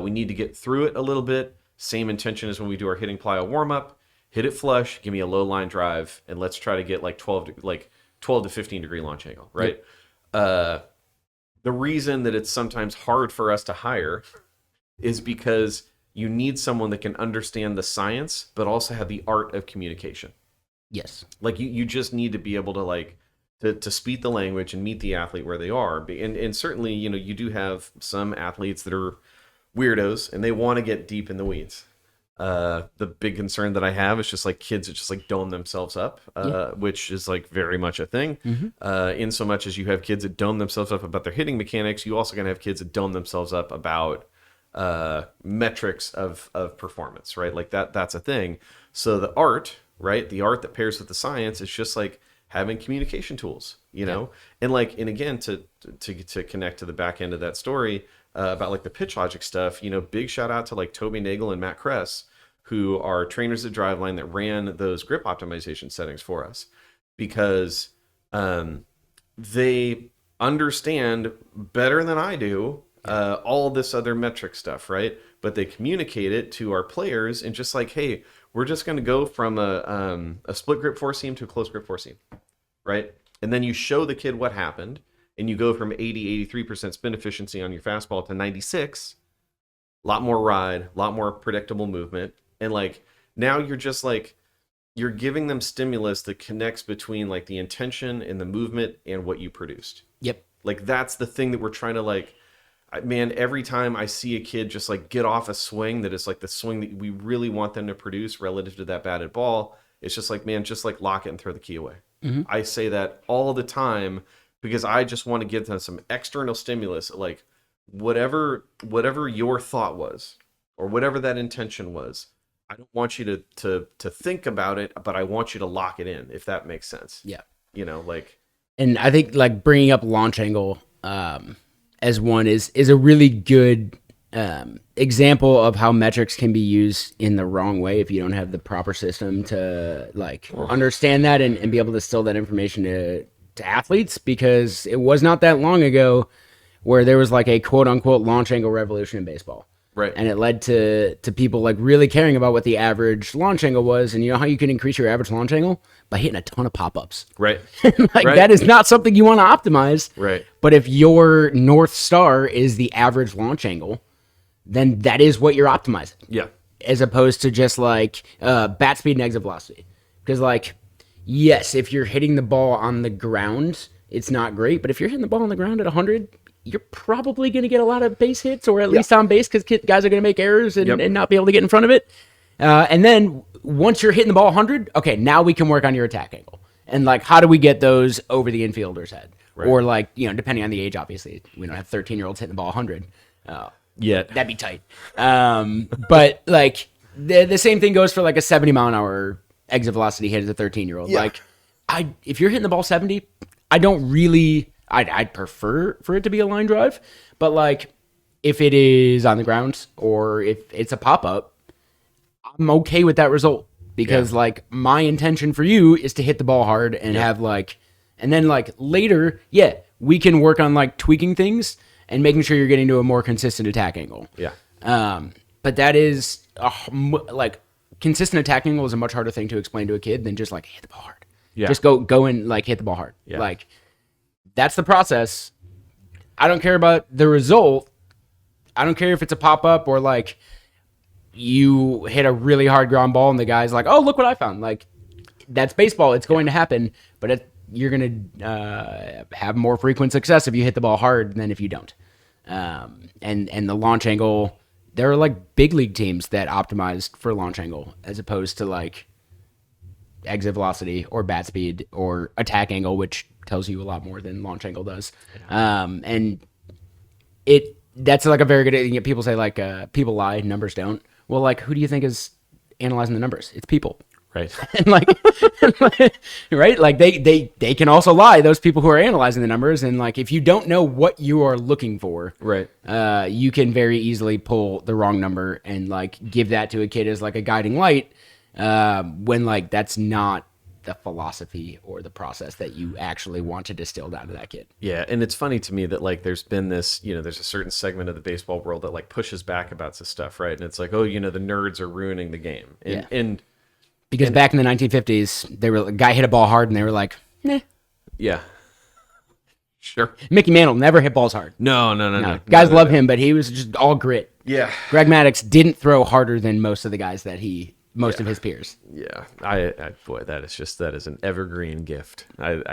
We need to get through it a little bit. Same intention as when we do our hitting plyo warm-up. Hit it flush, give me a low line drive, and let's try to get like 12 to 15 degree launch angle, right? Yep. The reason that it's sometimes hard for us to hire is because you need someone that can understand the science, but also have the art of communication. Yes. Like you just need to be able to like to speak the language and meet the athlete where they are. And certainly, you know, you do have some athletes that are weirdos and they want to get deep in the weeds. The big concern that I have is just like kids that just like dome themselves up, which is like very much a thing. In so much as you have kids that dome themselves up about their hitting mechanics, you also gonna have kids that dome themselves up about metrics of performance, right? Like that's a thing. So the art, right? The art that pairs with the science is just like having communication tools, you know? And like, and again, to connect to the back end of that story about like the pitch logic stuff, you know, big shout out to like Toby Nagel and Matt Kress, who are trainers at Driveline that ran those grip optimization settings for us, because they understand better than I do all this other metric stuff, right? But they communicate it to our players and just like, hey, we're just going to go from a split grip four seam to a close grip four seam, right? And then you show the kid what happened, and you go from 80, 83% spin efficiency on your fastball to 96, a lot more ride, a lot more predictable movement. And like, now you're just like, you're giving them stimulus that connects between like the intention and the movement and what you produced. Yep. Like, that's the thing that we're trying to like, man, every time I see a kid just like get off a swing that is like the swing that we really want them to produce relative to that batted ball, it's just like, man, just like lock it and throw the key away. I say that all the time because I just want to give them some external stimulus, like whatever your thought was or whatever that intention was. I don't want you to think about it, but I want you to lock it in, if that makes sense. Yeah. You know, like. And I think like bringing up launch angle as one is a really good example of how metrics can be used in the wrong way if you don't have the proper system to like understand that and be able to distill that information to athletes, because it was not that long ago where there was like a quote unquote launch angle revolution in baseball. Right. And it led to people like really caring about what the average launch angle was. And you know how you can increase your average launch angle? By hitting a ton of pop-ups. Right. Like right. That is not something you want to optimize. Right. But if your North Star is the average launch angle, then that is what you're optimizing. Yeah. As opposed to just like bat speed and exit velocity. Because like, yes, if you're hitting the ball on the ground, it's not great. But if you're hitting the ball on the ground at 100, you're probably going to get a lot of base hits, or at least on base, because guys are going to make errors and not be able to get in front of it. And then once you're hitting the ball 100, okay, now we can work on your attack angle. And like, how do we get those over the infielder's head? Right. Or like, you know, depending on the age, obviously, we don't have 13-year-olds hitting the ball 100 yet. That'd be tight. But like the same thing goes for like a 70-mile-an-hour exit velocity hit as a 13-year-old. Yeah. Like, if you're hitting the ball 70, I'd prefer for it to be a line drive, but like if it is on the ground or if it's a pop-up, I'm okay with that result, because like my intention for you is to hit the ball hard and have like, and then like later, we can work on like tweaking things and making sure you're getting to a more consistent attack angle. Yeah. But that is like consistent attack angle is a much harder thing to explain to a kid than just like hit the ball hard. Yeah. Just go and like hit the ball hard. Yeah. Like that's the process. I don't care about the result. I don't care if it's a pop up or like you hit a really hard ground ball and the guy's like, "Oh, look what I found." Like that's baseball. It's going to happen, but you're going to have more frequent success if you hit the ball hard than if you don't. And the launch angle, there are like big league teams that optimized for launch angle as opposed to like exit velocity or bat speed or attack angle, which tells you a lot more than launch angle does. And that's like a very good, people say like, people lie, numbers don't. Well, like, who do you think is analyzing the numbers? It's people. Right. And like, right. Like they can also lie. Those people who are analyzing the numbers. And like, if you don't know what you are looking for, Right. You can very easily pull the wrong number and like give that to a kid as like a guiding light. When like, that's not the philosophy or the process that you actually want to distill down to that kid. Yeah, and it's funny to me that like there's been this, there's a certain segment of the baseball world that like pushes back about this stuff, right? And it's like, oh, the nerds are ruining the game. And because back in the 1950s, a guy hit a ball hard and they were like, nah. Yeah. Sure. Mickey Mantle never hit balls hard. No. Guys love him, but he was just all grit. Yeah. Greg Maddux didn't throw harder than most of the guys that most of his peers. Yeah. Boy, that is an evergreen gift. But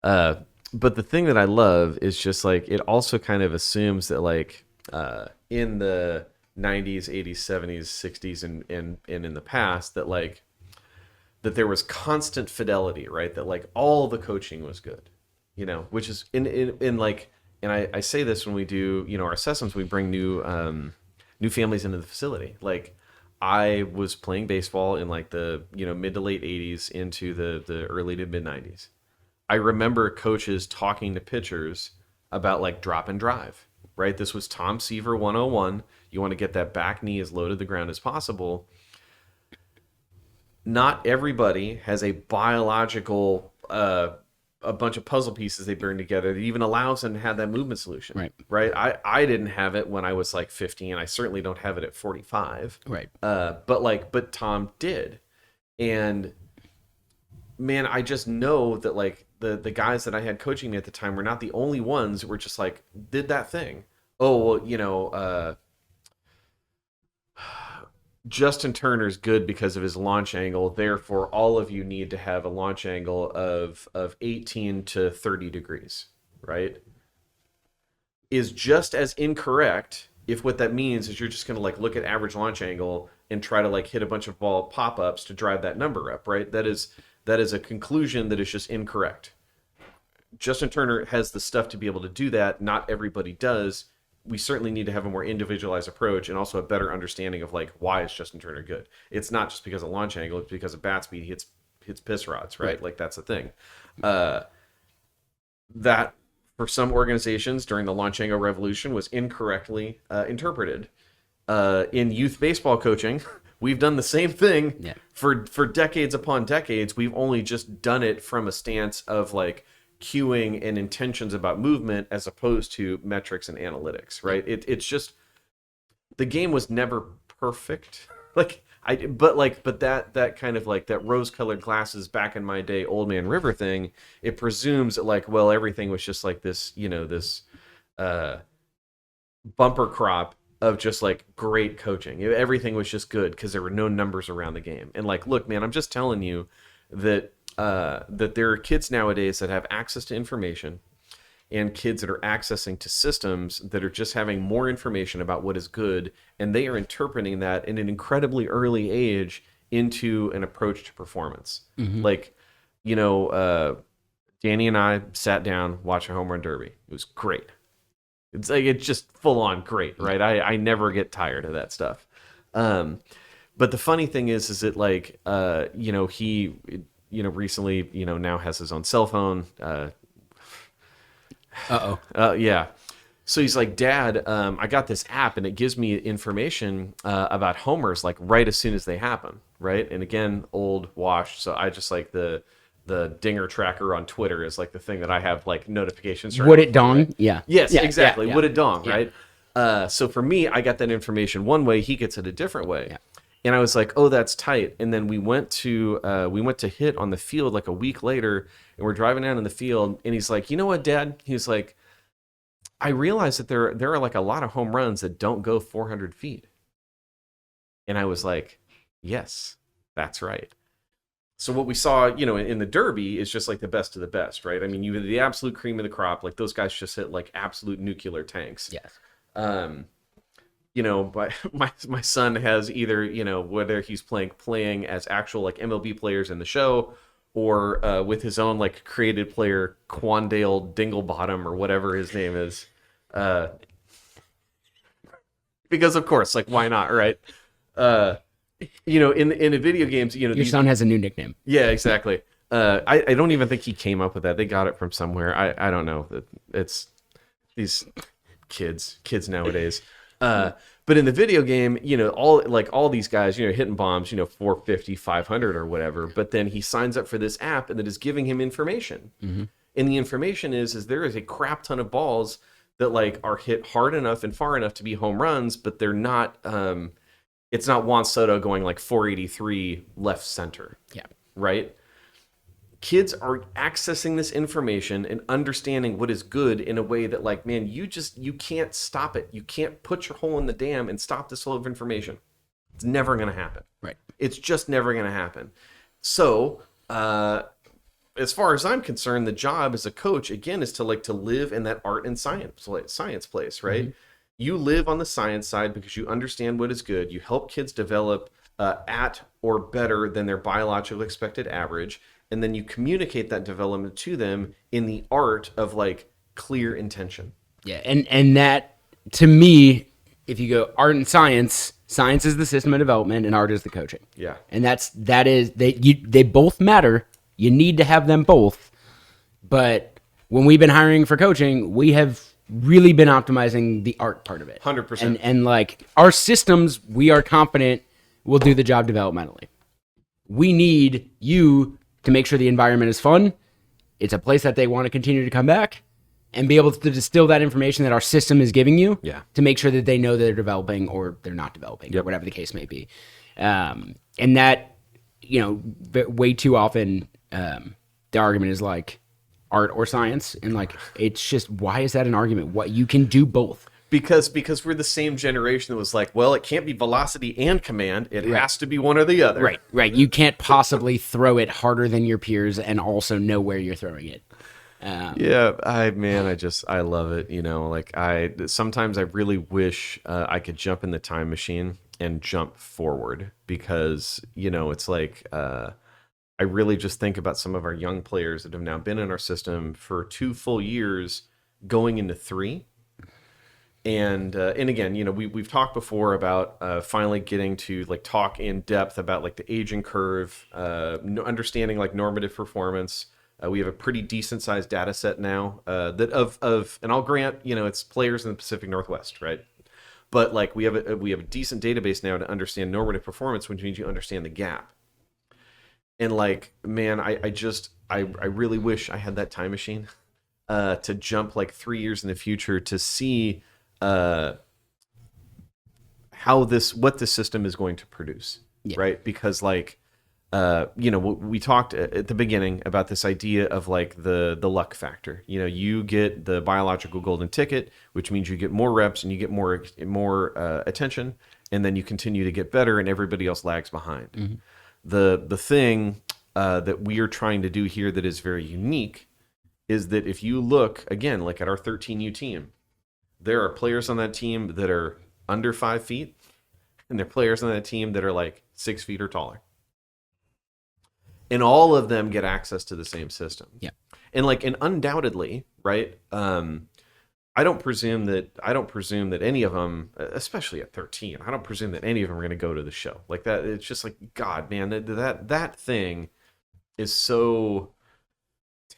the thing that I love is just like, it also kind of assumes that like, in the 90s, 80s, 70s, 60s, and in the past that like, that there was constant fidelity, right? That like all the coaching was good, which is in like, and I say this when we do, our assessments, we bring new families into the facility. Like, I was playing baseball in like the mid to late 80s into the early to mid 90s. I remember coaches talking to pitchers about like drop and drive, right? This was Tom Seaver 101. You want to get that back knee as low to the ground as possible. Not everybody has a biological a bunch of puzzle pieces they bring together that even allows them to have that movement solution. Right. I didn't have it when I was like 15. I certainly don't have it at 45. Right. But Tom did. And man, I just know that like the guys that I had coaching me at the time were not the only ones who were just like, did that thing. Oh, well, Justin Turner's good because of his launch angle. Therefore, all of you need to have a launch angle of 18 to 30 degrees, right? Is just as incorrect if what that means is you're just going to like look at average launch angle and try to like hit a bunch of ball pop-ups to drive that number up, right? That is a conclusion that is just incorrect. Justin Turner has the stuff to be able to do that. Not everybody does. We certainly need to have a more individualized approach and also a better understanding of like, why is Justin Turner good? It's not just because of launch angle, it's because of bat speed. He hits piss rods, right? Like that's the thing. That for some organizations during the launch angle revolution was incorrectly interpreted. In youth baseball coaching, we've done the same thing for decades upon decades. We've only just done it from a stance of like cueing and intentions about movement as opposed to metrics and analytics, right? It's just the game was never perfect. But that kind of like that rose-colored glasses back in my day, Old Man River thing. It presumes that like, well, everything was just like this, this bumper crop of just like great coaching. Everything was just good because there were no numbers around the game. And like, look, man, I'm just telling you that there are kids nowadays that have access to information and kids that are accessing to systems that are just having more information about what is good, and they are interpreting that in an incredibly early age into an approach to performance. Mm-hmm. Like, Danny and I sat down, watched a home run derby. It was great. It's like, it's just full on great, right? I never get tired of that stuff. But the funny thing is that like, he recently, now has his own cell phone. Yeah. So he's like, Dad, I got this app and it gives me information about homers like right as soon as they happen, right? And again, old washed. So I just like the dinger tracker on Twitter is like the thing that I have like notifications. Would it dong? Right? Yeah. Yes, Yeah, exactly. yeah, Would it dong, yeah. right? So for me, I got that information one way. He gets it a different way. Yeah. And I was like, oh, that's tight. And then we went to hit on the field like a week later, and we're driving down in the field, and he's like, you know what, Dad? He's like, I realize that there are like a lot of home runs that don't go 400 feet. And I was like, yes, that's right. So what we saw, in the Derby is just like the best of the best, right? I mean, you have the absolute cream of the crop. Like those guys just hit like absolute nuclear tanks. Yes. But my son has either, whether he's playing as actual like MLB players in the show or with his own like created player Quandale Dinglebottom or whatever his name is. Because of course, like why not, right? In the video games, Your son has a new nickname. Yeah, exactly. I don't even think he came up with that. They got it from somewhere. I don't know. It's these kids nowadays. But in the video game, all these guys, hitting bombs, 450, 500 or whatever. But then he signs up for this app and that is giving him information. Mm-hmm. And the information is there is a crap ton of balls that like are hit hard enough and far enough to be home runs, but they're not. It's not Juan Soto going like 483 left center. Yeah. Right. Kids are accessing this information and understanding what is good in a way that like, man, you can't stop it. You can't put your hole in the dam and stop this flow of information. It's never going to happen. Right. It's just never going to happen. So, as far as I'm concerned, the job as a coach, again, is to live in that art and science place, right? Mm-hmm. You live on the science side because you understand what is good. You help kids develop at or better than their biological expected average. And then you communicate that development to them in the art of like clear intention. Yeah, and that to me, if you go art and science is the system of development, and art is the coaching. Yeah, and they both matter. You need to have them both. But when we've been hiring for coaching, we have really been optimizing the art part of it. 100%. And like our systems, we are confident will do the job developmentally. We need you to make sure the environment is fun, it's a place that they want to continue to come back, and be able to distill that information that our system is giving you to make sure that they know they're developing or they're not developing, or whatever the case may be. And that, way too often, the argument is like art or science. And like, it's just, why is that an argument? What, you can do both. Because we're the same generation that was like, well, it can't be velocity and command. It has to be one or the other. Right. You can't possibly throw it harder than your peers and also know where you're throwing it. I love it. Sometimes I really wish I could jump in the time machine and jump forward because, it's like, I really just think about some of our young players that have now been in our system for 2 full years going into 3. And again, we've talked before about finally getting to like talk in depth about like the aging curve, understanding like normative performance. We have a pretty decent sized data set now that and I'll grant, it's players in the Pacific Northwest, right? But like we have a decent database now to understand normative performance, which means you understand the gap. And like, man, I really wish I had that time machine to jump like 3 years in the future to see what this system is going to produce, right? Because like, we talked at the beginning about this idea of like the luck factor. You get the biological golden ticket, which means you get more reps and you get more attention, and then you continue to get better, and everybody else lags behind. Mm-hmm. The thing that we are trying to do here that is very unique is that if you look again, like at our 13U team, there are players on that team that are under 5 feet, and there are players on that team that are like 6 feet or taller. And all of them get access to the same system. Yeah. And undoubtedly, right? I don't presume that any of them, especially at 13, I don't presume that any of them are going to go to the show. Like that, it's just like, God, man, that thing is so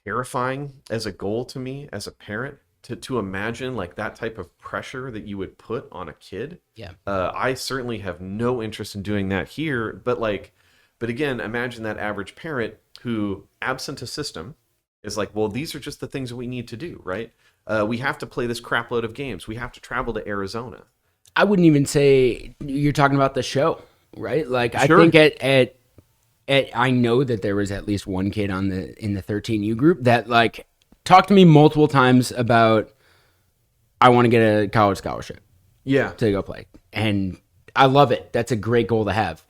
terrifying as a goal to me as a parent. to imagine like that type of pressure that you would put on a kid. Yeah. I certainly have no interest in doing that here, but again, imagine that average parent who, absent a system, is like, well, these are just the things that we need to do, right? We have to play this crap load of games. We have to travel to Arizona. I wouldn't even say you're talking about the show, right? Like, Sure. I think I know that there was at least one kid in the 13U group that like talked to me multiple times about, I want to get a college scholarship. Yeah. To go play. And I love it. That's a great goal to have.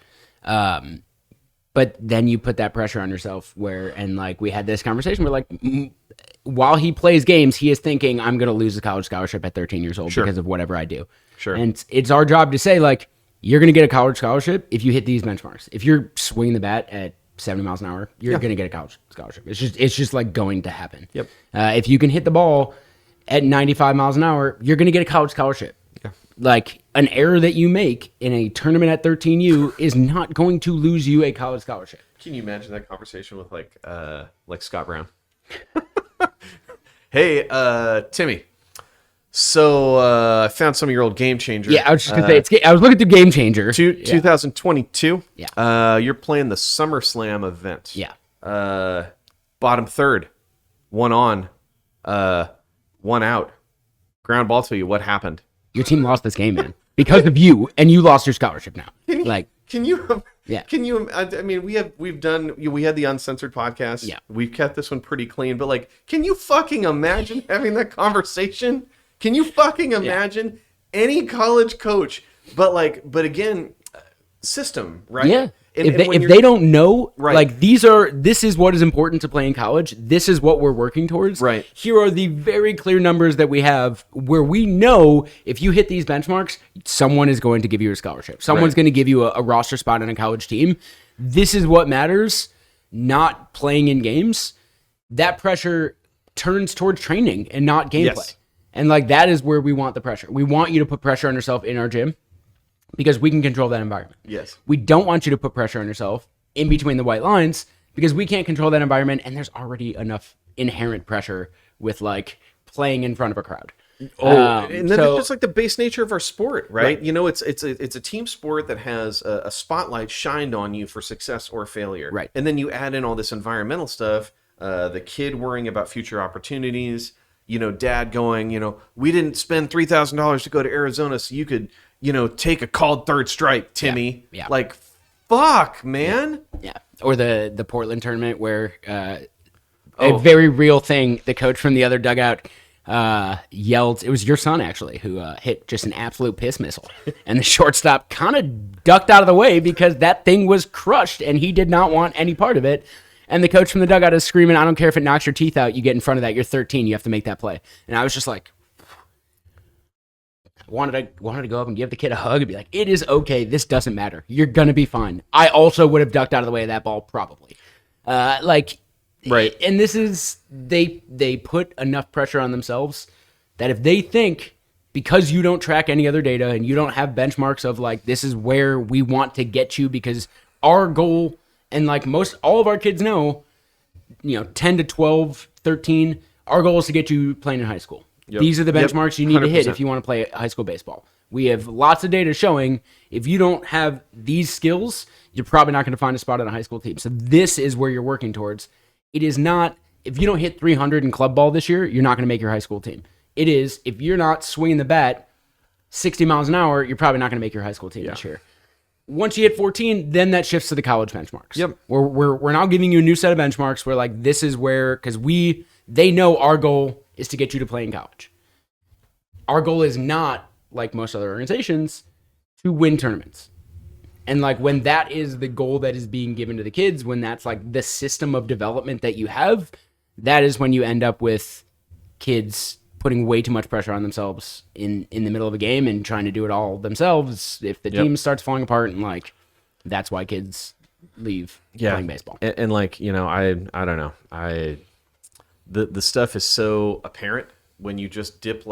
But then you put that pressure on yourself and like we had this conversation where like, while he plays games, he is thinking, I'm going to lose a college scholarship at 13 years old because of whatever I do. Sure. And it's our job to say like, you're going to get a college scholarship if you hit these benchmarks. If you're swinging the bat at 70 miles an hour, you're going to get a college scholarship. It's just like going to happen. Yep. If you can hit the ball at 95 miles an hour, you're going to get a college scholarship. Yeah. Like an error that you make in a tournament at 13U is not going to lose you a college scholarship. Can you imagine that conversation with like Scott Brown? Hey, Timmy. So I found some of your old Game Changer. Yeah, I was just gonna say I was looking through Game Changer. 2022. Yeah. You're playing the SummerSlam event. Yeah. Bottom third, one on, one out. Ground ball to you. What happened? Your team lost this game, man, because of you, and you lost your scholarship now. Can you? Yeah. Can you? I mean, we had the uncensored podcast. Yeah. We've kept this one pretty clean, but like, can you fucking imagine having that conversation? Can you fucking imagine any college coach? But again, system, right? Yeah. And If they don't know, Right. like this is what is important to play in college. This is what we're working towards. Right. Here are the very clear numbers that we have where we know if you hit these benchmarks, someone is going to give you a scholarship. Someone's Right. going to give you a roster spot on a college team. This is what matters, not playing in games. That pressure turns towards training and not gameplay. Yes. And like that is where we want the pressure. We want you to put pressure on yourself in our gym because we can control that environment. Yes. We don't want you to put pressure on yourself in between the white lines because we can't control that environment, and there's already enough inherent pressure with like playing in front of a crowd. And then it's just like the base nature of our sport, right? You know, it's a team sport that has a spotlight shined on you for success or failure. Right. And then you add in all this environmental stuff, the kid worrying about future opportunities, you know, dad going, you know, we didn't spend $3,000 to go to Arizona so you could, you know, take a called third strike, Timmy. Yeah. Like, fuck, man. Yeah. Or the Portland tournament where a very real thing, the coach from the other dugout yelled, it was your son actually, who hit just an absolute piss missile. And the shortstop kind of ducked out of the way because that thing was crushed and he did not want any part of it. And the coach from the dugout is screaming, I don't care if it knocks your teeth out, you get in front of that, you're 13, you have to make that play. And I was just like, wanted to go up and give the kid a hug and be like, it is okay, this doesn't matter, you're gonna be fine. I also would have ducked out of the way of that ball probably. Right. And this is, they put enough pressure on themselves that if they think, because you don't track any other data and you don't have benchmarks of like, this is where we want to get you, because our goal, and like all of our kids know, you know, 10 to 12, 13, our goal is to get you playing in high school. Yep. These are the benchmarks you need to hit 100%. if you want to play high school baseball. We have lots of data showing if you don't have these skills, you're probably not going to find a spot on a high school team. So this is where you're working towards. It is not, if you don't hit 300 in club ball this year, you're not going to make your high school team. It is, if you're not swinging the bat 60 miles an hour, you're probably not going to make your high school team this year. Once you hit 14, then that shifts to the college benchmarks. Yep. We're now giving you a new set of benchmarks where like this is where, because they know our goal is to get you to play in college. Our goal is not, like most other organizations, to win tournaments. And like when that is the goal that is being given to the kids, when that's like the system of development that you have, that is when you end up with kids putting way too much pressure on themselves in the middle of a game and trying to do it all themselves. If the team starts falling apart, and like that's why kids leave playing baseball. And like, you know, I don't know. The stuff is so apparent when you just dip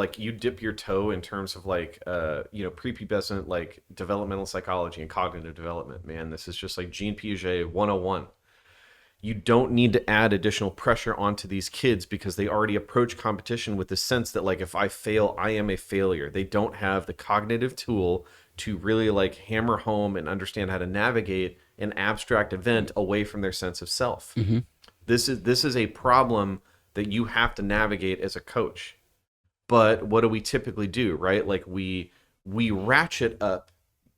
your toe in terms of like you know, prepubescent like developmental psychology and cognitive development. Man, this is just like Jean Piaget 101. You don't need to add additional pressure onto these kids because they already approach competition with the sense that, like, if I fail, I am a failure. They don't have the cognitive tool to really like hammer home and understand how to navigate an abstract event away from their sense of self. This is a problem that you have to navigate as a coach. But what do we typically do, right? Like we ratchet up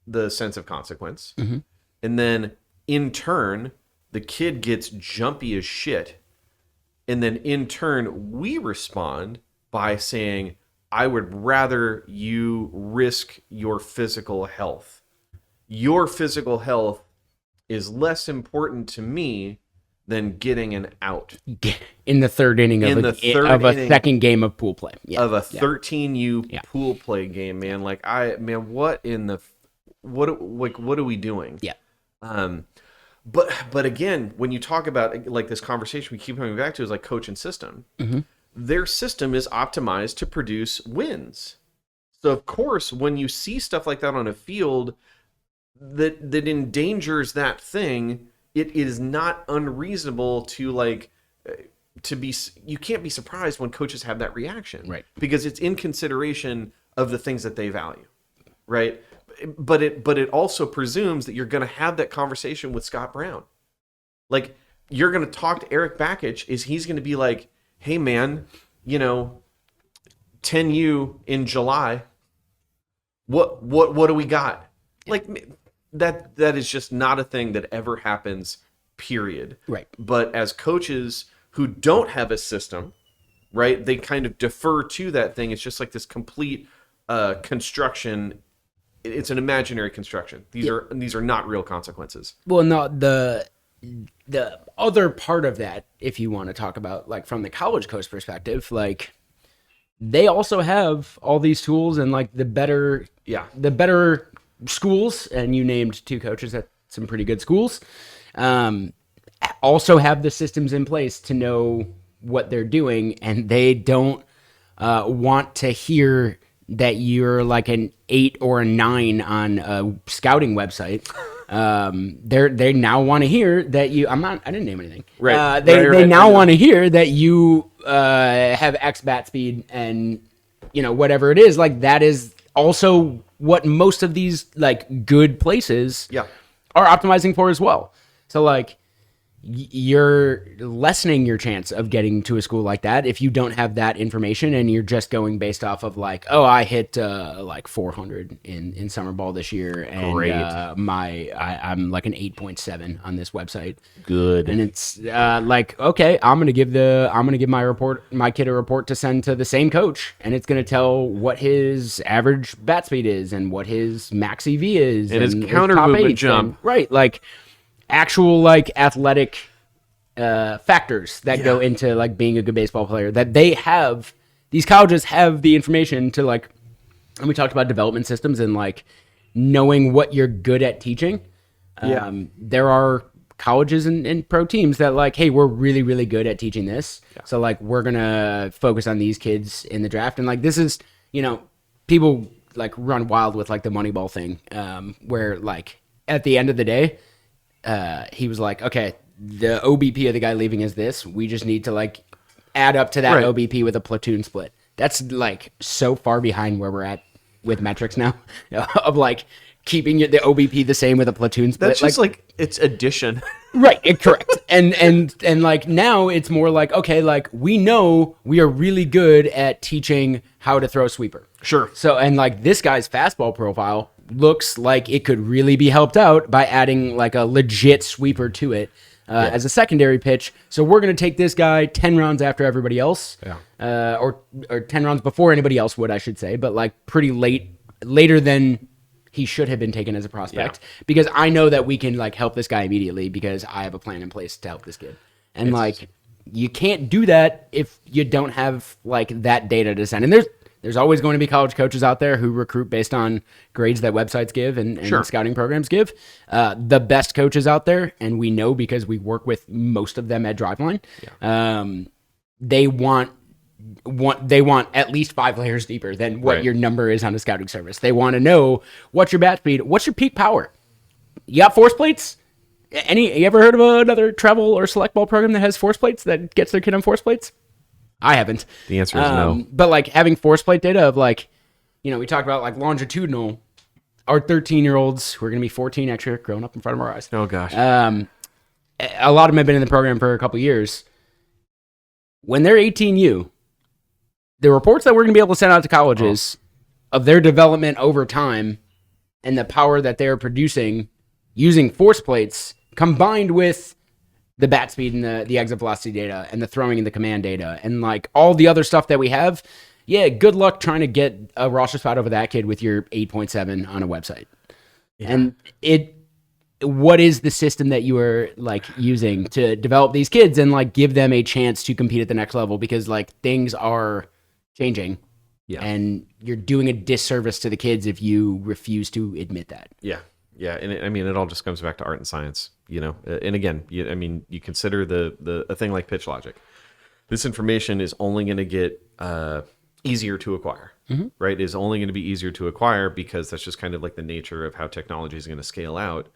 the sense of consequence, and then in turn the kid gets jumpy as shit, and then in turn we respond by saying, I would rather you risk your physical health. Your physical health is less important to me than getting an out in the third inning of a second game of pool play. Of a 13U pool play game, man. Like what are we doing? Yeah. But again, when you talk about like this conversation we keep coming back to is like coach and system. Their system is optimized to produce wins. So of course, when you see stuff like that on a field that endangers that thing, it is not unreasonable to you can't be surprised when coaches have that reaction, right? Because it's in consideration of the things that they value, right? But it also presumes that you're going to have that conversation with Scott Brown. Like, you're going to talk to Eric Bakich, he's going to be like, hey man, 10U in July, what do we got? Like, that is just not a thing that ever happens, period. Right. But as coaches who don't have a system, right, they kind of defer to that thing. It's just like this complete construction. It's an imaginary construction. These are not real consequences. Well, no, the other part of that, if you want to talk about like from the college coach perspective, like they also have all these tools and like the better schools, and you named two coaches at some pretty good schools, also have the systems in place to know what they're doing, and they don't want to hear that you're like an 8 or a 9 on a scouting website. They now want to hear that you. I didn't name anything. Right. They now want to hear that you have X bat speed and whatever it is. Like, that is also what most of these like good places are optimizing for as well. So like, you're lessening your chance of getting to a school like that if you don't have that information and you're just going based off of like, oh, I hit like 400 in summer ball this year, and I'm like an 8.7 on this website. Good. And it's like, okay, I'm gonna give my kid a report to send to the same coach, and it's gonna tell what his average bat speed is and what his max EV is and his counter movement jump. Right, like actual like athletic factors that go into like being a good baseball player, that these colleges have the information to like, and we talked about development systems and like knowing what you're good at teaching. There are colleges and pro teams that like, hey, we're really, really good at teaching this. So like, we're going to focus on these kids in the draft. And like, this is, people like run wild with like the Moneyball thing, where like at the end of the day, he was like, okay, the OBP of the guy leaving is this. We just need to like add up to that OBP with a platoon split. That's like so far behind where we're at with metrics now of like keeping the OBP the same with a platoon split. That's just like it's addition. Right, correct. And like now it's more like, okay, like we know we are really good at teaching how to throw a sweeper. Sure. So, and like this guy's fastball profile looks like it could really be helped out by adding like a legit sweeper to it as a secondary pitch. So we're going to take this guy 10 rounds after everybody else, or 10 rounds before anybody else would, I should say, but like pretty later than he should have been taken as a prospect, because I know that we can like help this guy immediately because I have a plan in place to help this kid. And like, you can't do that if you don't have like that data to send. And there's always going to be college coaches out there who recruit based on grades that websites give and scouting programs give. The best coaches out there, and we know because we work with most of them at Driveline, they want at least 5 layers deeper than what your number is on a scouting service. They want to know what's your bat speed, what's your peak power. You got force plates? You ever heard of another travel or select ball program that has force plates that gets their kid on force plates? I haven't. The answer is no. But like having force plate data of like, we talked about like longitudinal. Our 13-year-olds who are going to be 14 next year, growing up in front of our eyes. Oh gosh. A lot of them have been in the program for a couple of years. When they're 18U, the reports that we're going to be able to send out to colleges of their development over time and the power that they're producing using force plates combined with the bat speed and the exit velocity data and the throwing and the command data and like all the other stuff that we have. Yeah, good luck trying to get a roster spot over that kid with your 8.7 on a website. Yeah. And what is the system that you are like using to develop these kids and like give them a chance to compete at the next level? Because like things are changing. Yeah. And you're doing a disservice to the kids if you refuse to admit that. Yeah. Yeah. And it all just comes back to art and science, and again, you consider a thing like pitch logic. This information is only going to get, easier to acquire, right? Is only going to be easier to acquire because that's just kind of like the nature of how technology is going to scale out.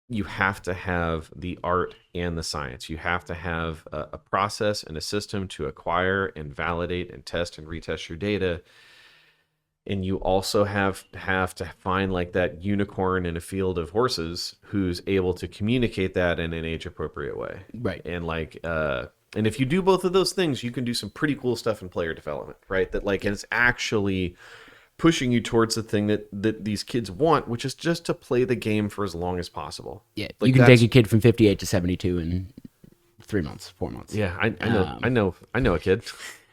You have to have the art and the science. You have to have a process and a system to acquire and validate and test and retest your data. And you also have to find like that unicorn in a field of horses who's able to communicate that in an age appropriate way. Right. And like, and if you do both of those things, you can do some pretty cool stuff in player development, right? That like it's actually pushing you towards the thing that these kids want, which is just to play the game for as long as possible. Yeah, like you can take a kid from 58 to 72 in 3 months, 4 months. Yeah, I know a kid.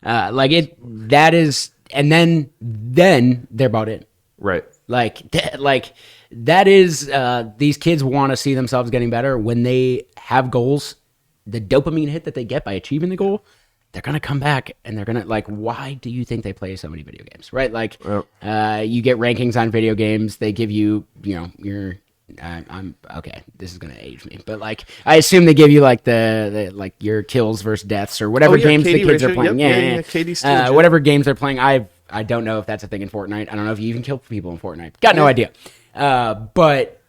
That is, and then they're bought in. Right. Like that is, these kids want to see themselves getting better when they have goals. The dopamine hit that they get by achieving the goal, they're going to come back and they're going to like, why do you think they play so many video games? Right. Like, you get rankings on video games. They give you, I'm okay. This is going to age me, but like, I assume they give you like the like your kills versus deaths or whatever games the kids are playing. Yeah. Whatever games they're playing. I don't know if that's a thing in Fortnite. I don't know if you even kill people in Fortnite. Got no idea. But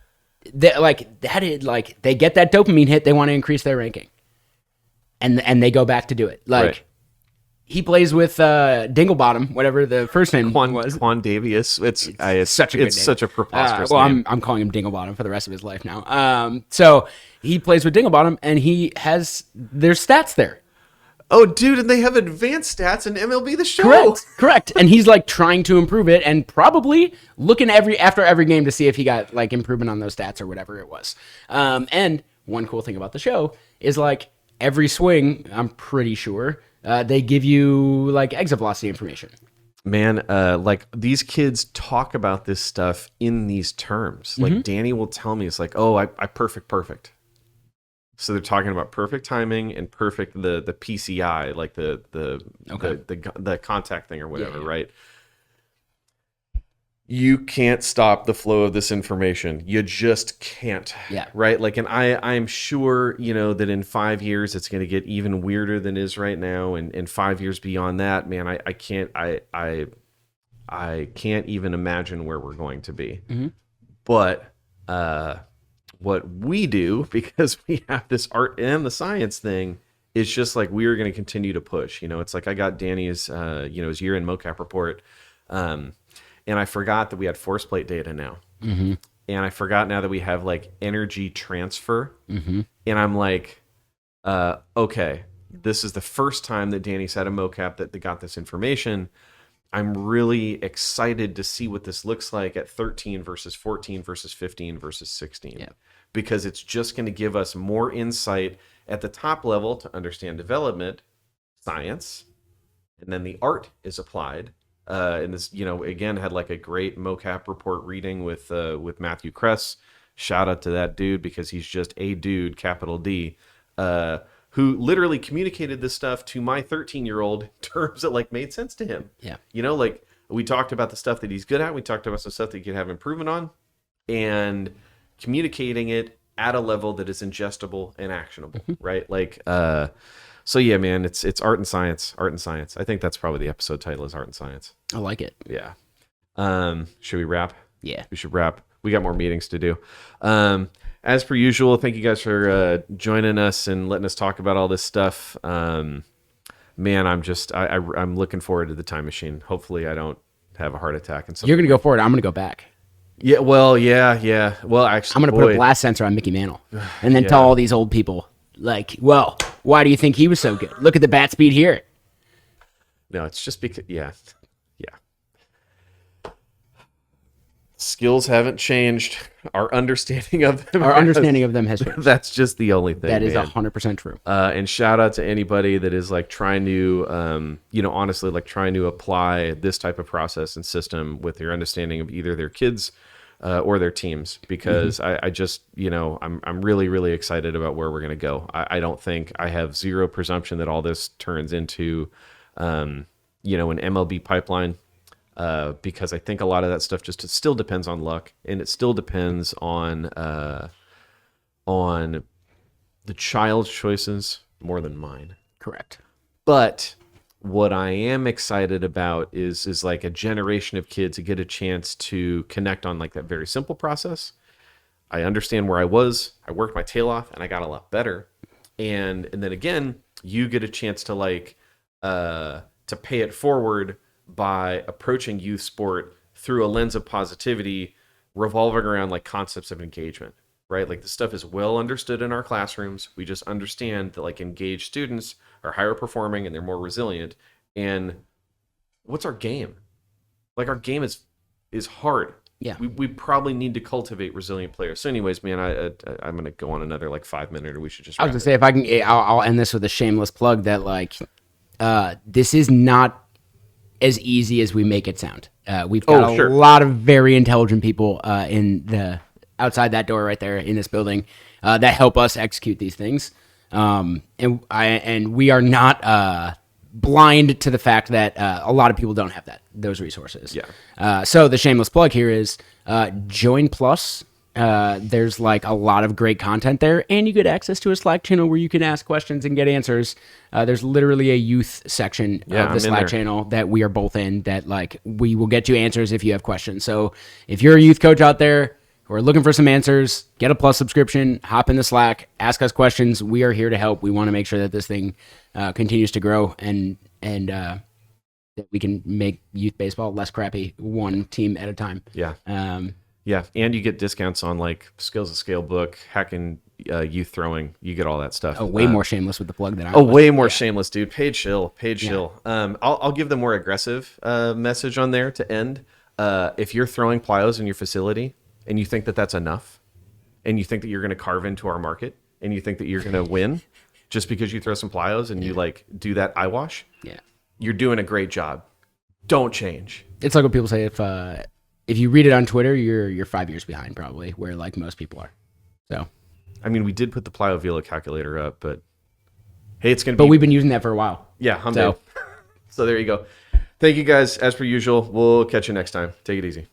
they get that dopamine hit. They want to increase their ranking. And they go back to do it. Like, right. He plays with Dinglebottom, whatever the first name was. Quandavius. It's such a good name. Such a preposterous name. I'm calling him Dinglebottom for the rest of his life now. So he plays with Dinglebottom, and there's stats there. Oh, dude, and they have advanced stats in MLB The Show. Correct. And he's like trying to improve it, and probably looking after every game to see if he got like improvement on those stats or whatever it was. And one cool thing about the show is like, every swing, I'm pretty sure, they give you like exit velocity information. Man, like these kids talk about this stuff in these terms. Like Danny will tell me, it's like, oh, I perfect. So they're talking about perfect timing and perfect the PCI, like the contact thing or whatever, right? You can't stop the flow of this information. You just can't. Yeah. Right? Like, and I'm sure, that in 5 years it's going to get even weirder than it is right now. And 5 years beyond that, man, I can't even imagine where we're going to be. Mm-hmm. But what we do, because we have this art and the science thing, is just like we are going to continue to push. It's like I got Danny's, his year-end mocap report. And I forgot that we had force plate data now. Mm-hmm. And I forgot now that we have like energy transfer. Mm-hmm. And I'm like, okay, this is the first time that Danny's had a mocap that got this information. I'm really excited to see what this looks like at 13 versus 14 versus 15 versus 16. Yeah. Because it's just going to give us more insight at the top level to understand development, science, and then the art is applied. And this, again, had like a great mocap report reading with Matthew Kress. Shout out to that dude, because he's just a dude, capital D, who literally communicated this stuff to my 13-year-old in terms that like made sense to him. Yeah. Like we talked about the stuff that he's good at. We talked about some stuff that he could have improvement on, and communicating it at a level that is ingestible and actionable, right? Like, so yeah, man, it's art and science. I think that's probably the episode title, is Art and Science. I like it. Yeah. Should we wrap? Yeah. We should wrap. We got more meetings to do. as per usual, thank you guys for joining us and letting us talk about all this stuff. Man, I'm looking forward to the time machine. Hopefully I don't have a heart attack and stuff. You're going to go forward. I'm going to go back. Yeah, well, yeah. Well, actually, I'm going to put a blast sensor on Mickey Mantle and then tell all these old people, like, well, why do you think he was so good? Look at the bat speed here. No, it's just because, yeah. Skills haven't changed. Our understanding of them has changed. That's just the only thing. That is 100% true. And shout out to anybody that is like trying to, honestly, like trying to apply this type of process and system with your understanding of either their kids or their teams, because I just, I'm really, really excited about where we're going to go. I don't think I have zero presumption that all this turns into, an MLB pipeline. Because I think a lot of that stuff just still depends on luck, and it still depends on the child's choices more than mine. Correct. But what I am excited about is like a generation of kids to get a chance to connect on like that very simple process. I understand where I was. I worked my tail off, and I got a lot better. And then again, you get a chance to like to pay it forward by approaching youth sport through a lens of positivity, revolving around like concepts of engagement, right? Like this stuff is well understood in our classrooms. We just understand that like engaged students are higher performing and they're more resilient. And what's our game? Like our game is hard. Yeah. We probably need to cultivate resilient players. So anyways, man, I'm going to go on another like 5 minute, or we should just, I was going to say, I'll end this with a shameless plug that like, this is not as easy as we make it sound. We've got a lot of very intelligent people outside that door right there in this building that help us execute these things. And we are not blind to the fact that a lot of people don't have those resources. Yeah. So the shameless plug here is Join Plus. There's like a lot of great content there, and you get access to a Slack channel where you can ask questions and get answers. There's literally a youth section of the Slack channel that we are both in that like we will get you answers if you have questions. So if you're a youth coach out there who are looking for some answers, get a Plus subscription, hop in the Slack, ask us questions. We are here to help. We want to make sure that this thing continues to grow and that we can make youth baseball less crappy, one team at a time. Yeah. Yeah, and you get discounts on like Skills of Scale book, hacking youth throwing. You get all that stuff. Oh, way more shameless with the plug than I was. Oh, way more shameless, dude. Paid shill. I'll give the more aggressive message on there to end. If you're throwing plyos in your facility and you think that that's enough, and you think that you're going to carve into our market, and you think that you're going to win just because you throw some plyos and you like do that eyewash, you're doing a great job. Don't change. It's like what people say if you read it on Twitter, you're 5 years behind probably, where like most people are. So, I mean, we did put the plyo velo calculator up, but hey, it's gonna be. But we've been using that for a while. Yeah, so there you go. Thank you guys. As per usual, we'll catch you next time. Take it easy.